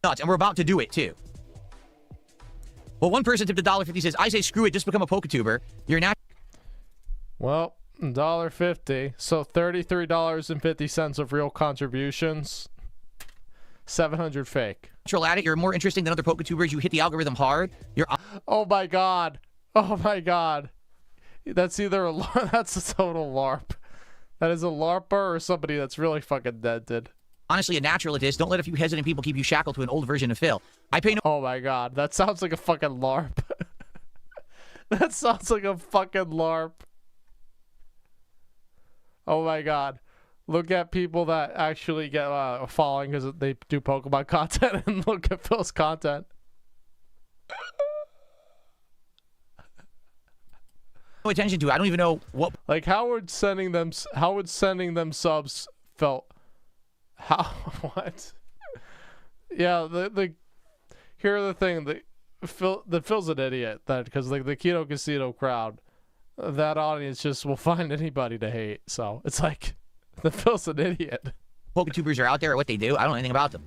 Nuts, and we're about to do it too. Well, one person tipped $1.50, says, I say screw it, just become a Poketuber. You're not... Well, $1.50. So $33.50 of real contributions. 700 fake. Natural at it. You're more interesting than other Poketubers. You hit the algorithm hard. You're... Oh my god. Oh my god. That's either a that's a total LARP. That is a LARPer or somebody that's really fucking dented. Honestly a natural at this. Don't let a few hesitant people keep you shackled to an old version of Phil. I pay no... Oh my god. That sounds like a fucking LARP. That sounds like a fucking LARP. Oh my god. Look at people that actually get following because they do Pokemon content and look at Phil's content. No attention to it. I don't even know what... Like, how would sending them subs felt... How? What? Yeah, here's the thing. Phil's an idiot. That because like the Kino Casino crowd, that audience just will find anybody to hate. So it's like the Phil's an idiot. Poketubers are out there or what they do. I don't know anything about them.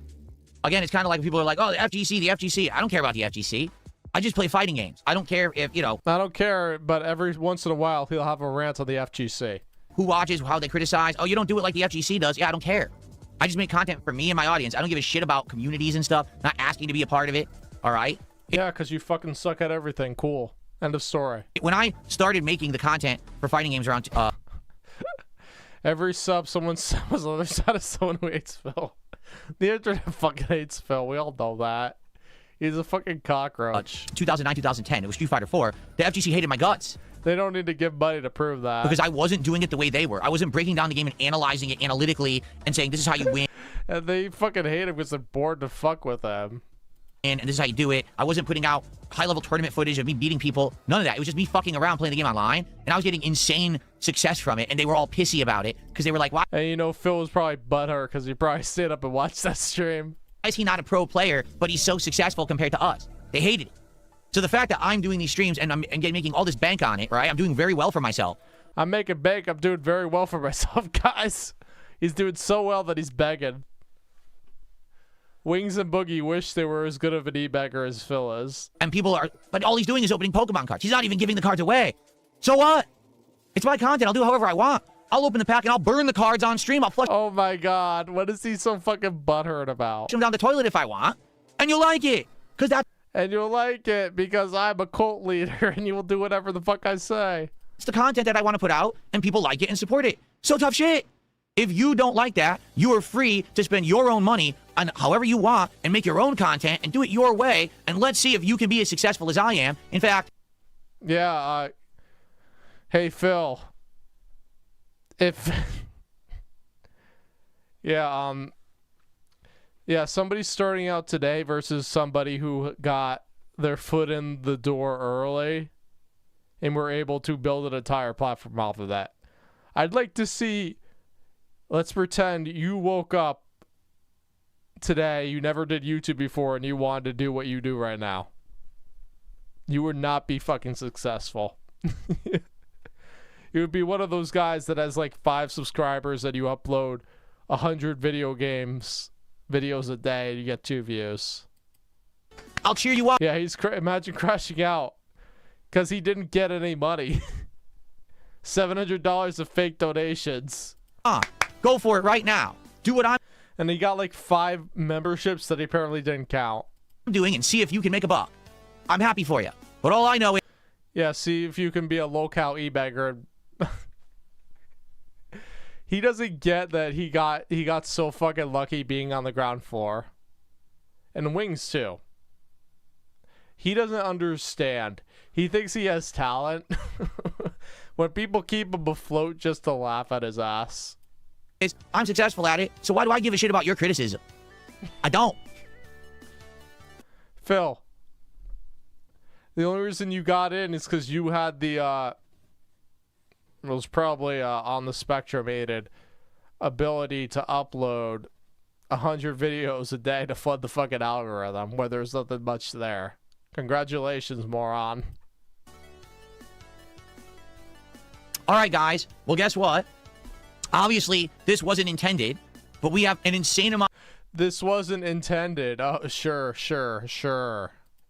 Again, it's kind of like people are like, oh, the FGC. I don't care about the FGC. I just play fighting games. I don't care if, you know... I don't care, but every once in a while, he'll have a rant on the FGC. Who watches, how they criticize. Oh, you don't do it like the FGC does. Yeah, I don't care. I just make content for me and my audience. I don't give a shit about communities and stuff. Not asking to be a part of it. All right? Yeah, because you fucking suck at everything. Cool. End of story. When I started making the content for fighting games around... Every sub, someone was on the other side of someone who hates Phil. The internet fucking hates Phil. We all know that. He's a fucking cockroach. 2009, 2010. It was Street Fighter 4. The FGC hated my guts. They don't need to give money to prove that. Because I wasn't doing it the way they were. I wasn't breaking down the game and analyzing it analytically and saying, this is how you win. And they fucking hate him because they're bored to fuck with him. And this is how you do it. I wasn't putting out high-level tournament footage of me beating people. None of that. It was just me fucking around playing the game online. And I was getting insane success from it. And they were all pissy about it. Because they were like, why? And you know, Phil was probably butthurt because he probably stayed up and watched that stream. Why is he not a pro player, but he's so successful compared to us? They hated it. So the fact that I'm doing these streams and I'm making all this bank on it, right? I'm doing very well for myself. I'm making bank. I'm doing very well for myself, guys. He's doing so well that he's begging. Wings and Boogie wish they were as good of an e-bagger as Phil is. And people are, but all he's doing is opening Pokemon cards. He's not even giving the cards away. So what? It's my content. I'll do however I want. I'll open the pack and I'll burn the cards on stream. I'll flush Oh my god, what is he so fucking butthurt about? them down the toilet if I want. And you'll like it. Because that's And you'll like it because I'm a cult leader and you will do whatever the fuck I say. the content that I want to put out, and people like it and support it. So tough shit. If you don't like that, you are free to spend your own money on however you want and make your own content and do it your way. And let's see if you can be as successful as I am. In fact, Yeah, hey Phil. If yeah, somebody starting out today versus somebody who got their foot in the door early and were able to build an entire platform off of that. I'd like to see, let's pretend you woke up today, you never did YouTube before, and you wanted to do what you do right now. You would not be fucking successful. You would be one of those guys that has like 5 subscribers and you upload 100 video games videos a day and you get 2 views. I'll cheer you up. Yeah, imagine crashing out because he didn't get any money. $700 of fake donations. Go for it right now. Do what I'm And he got like 5 memberships that he apparently didn't count. doing and see if you can make a buck. I'm happy for you. But all I know is Yeah, see if you can be a low-cal e-bagger. He doesn't get that he got so fucking lucky being on the ground floor. And Wings too. He doesn't understand. He thinks he has talent. When people keep him afloat just to laugh at his ass. I'm successful at it, so why do I give a shit about your criticism? I don't. Phil, the only reason you got in is because you had the it was probably on the spectrum aided ability to upload 100 videos a day to flood the fucking algorithm where there's nothing much there. Congratulations, moron. All right, guys. Well, guess what? Obviously, this wasn't intended, but we have an insane amount This wasn't intended. Oh, sure.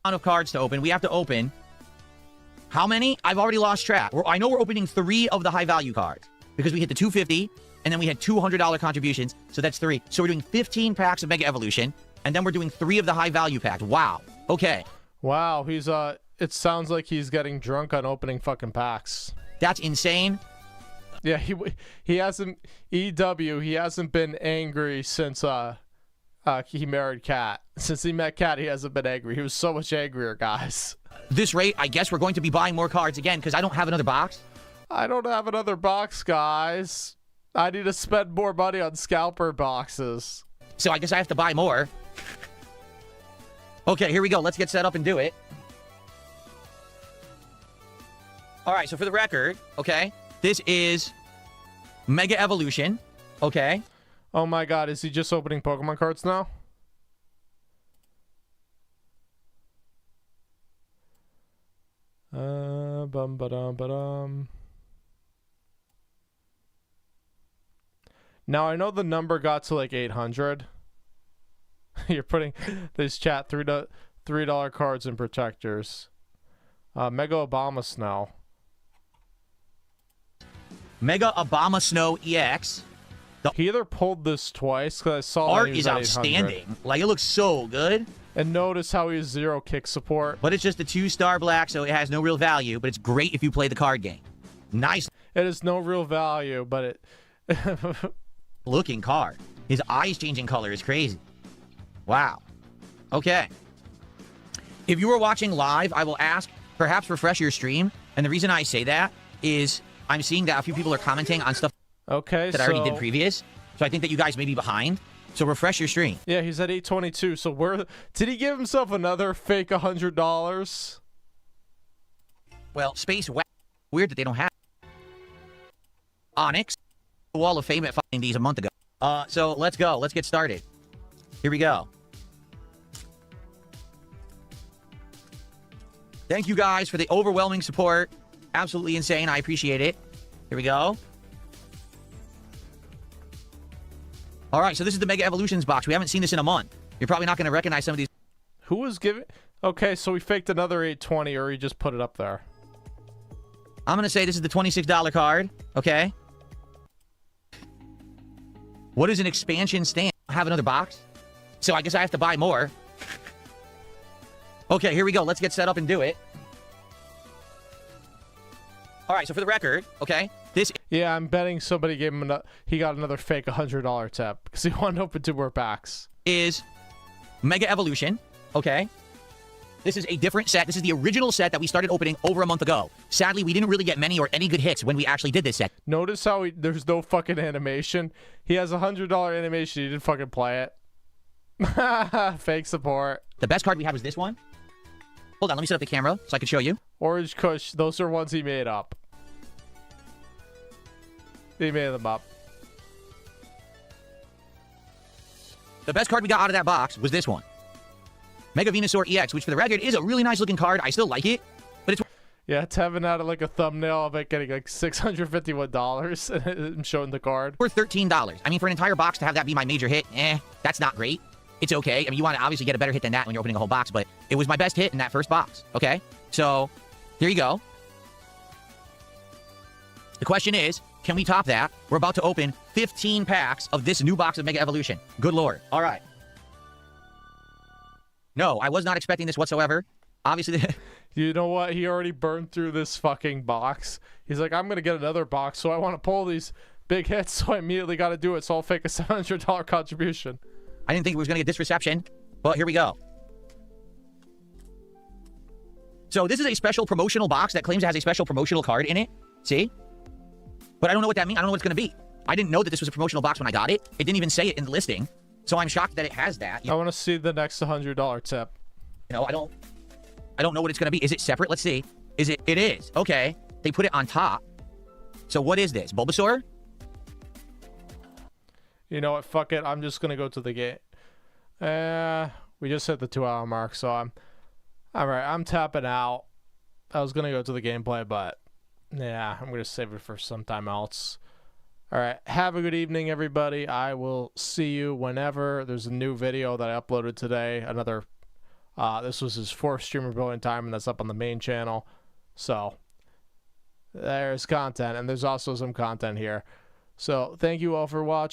of cards to open. We have to open how many? I've already lost track. I know we're opening 3 of the high value cards because we hit the 250 and then we had $200 contributions. So that's 3. So we're doing 15 packs of Mega Evolution and then we're doing 3 of the high value packs. Wow. Okay. Wow, he's it sounds like he's getting drunk on opening fucking packs. That's insane. Yeah, he hasn't he hasn't been angry since he married Kat. Since he met Kat, he hasn't been angry. He was so much angrier, guys. This rate, I guess we're going to be buying more cards again because I don't have another box. I don't have another box, guys. I need to spend more money on scalper boxes. So I guess I have to buy more. Okay, here we go. Let's get set up and do it. All right, so for the record, okay, this is Mega Evolution, okay? Oh my god, is he just opening Pokemon cards now? Now I know the number got to like 800. You're putting this chat $3 cards and protectors. Mega Obama Snow. Mega Obama Snow EX. He either pulled this twice because I saw Art that he was is at 800. outstanding. Like, it looks so good. And notice how he has 0 kick support. But it's just a 2-star black, so it has no real value, but it's great if you play the card game. Nice It has no real value, but it... looking card. His eyes changing color is crazy. Wow. Okay. If you were watching live, I will ask, perhaps refresh your stream. And the reason I say that is I'm seeing that a few people are commenting on stuff Okay, that I already did previous. So I think that you guys may be behind. So refresh your stream. Yeah, he's at 822. So where did he give himself another fake $100? Well, Space West. Weird that they don't have Onyx. Wall of Fame at finding these a month ago. So let's go. Let's get started. Here we go. Thank you guys for the overwhelming support. Absolutely insane. I appreciate it. Here we go. All right, so this is the Mega Evolutions box. We haven't seen this in a month. You're probably not going to recognize some of these. Who was giving? Okay, so we faked another 820, or he just put it up there. I'm going to say this is the $26 card, okay? What is an expansion stand? I have another box, so I guess I have to buy more. Okay, here we go. Let's get set up and do it. All right, so for the record, okay, this... Yeah, I'm betting somebody gave him he got another fake $100 tip because he wanted to open 2 more packs. Is Mega Evolution, okay? This is a different set. This is the original set that we started opening over a month ago. Sadly, we didn't really get many or any good hits when we actually did this set. Notice how there's no fucking animation. He has a $100 animation. He didn't fucking play it. Fake support. The best card we have is this one. Hold on, let me set up the camera so I can show you. Orange Kush. Those are ones he made up. He made them up. The best card we got out of that box was this one. Mega Venusaur EX, which for the record is a really nice looking card. I still like it, but it's... Yeah, Tevin had like a thumbnail of it getting like $651 and showing the card. Worth $13. I mean, for an entire box to have that be my major hit, that's not great. It's okay. I mean, you want to obviously get a better hit than that when you're opening a whole box, but it was my best hit in that first box, okay? So, here you go. The question is, can we top that? We're about to open 15 packs of this new box of Mega Evolution. Good lord. All right. No, I was not expecting this whatsoever. Obviously... You know what? He already burned through this fucking box. He's like, I'm going to get another box, so I want to pull these big hits, so I immediately got to do it, so I'll fake a $700 contribution. I didn't think it was going to get this reception, but here we go. So this is a special promotional box that claims it has a special promotional card in it. See? But I don't know what that means. I don't know what it's going to be. I didn't know that this was a promotional box when I got it. It didn't even say it in the listing. So I'm shocked that it has that. I want to see the next $100 tip. You know, I don't know what it's going to be. Is it separate? Let's see. Is it? It is. Okay. They put it on top. So what is this? Bulbasaur? You know what? Fuck it. I'm just going to go to the game. We just hit the 2-hour mark, so I'm... Alright, I'm tapping out. I was going to go to the gameplay, but... Yeah, I'm going to save it for sometime else. Alright, have a good evening, everybody. I will see you whenever. There's a new video that I uploaded today. Another... this was his 4th streamer building time, and that's up on the main channel. So, there's content, and there's also some content here. So, thank you all for watching.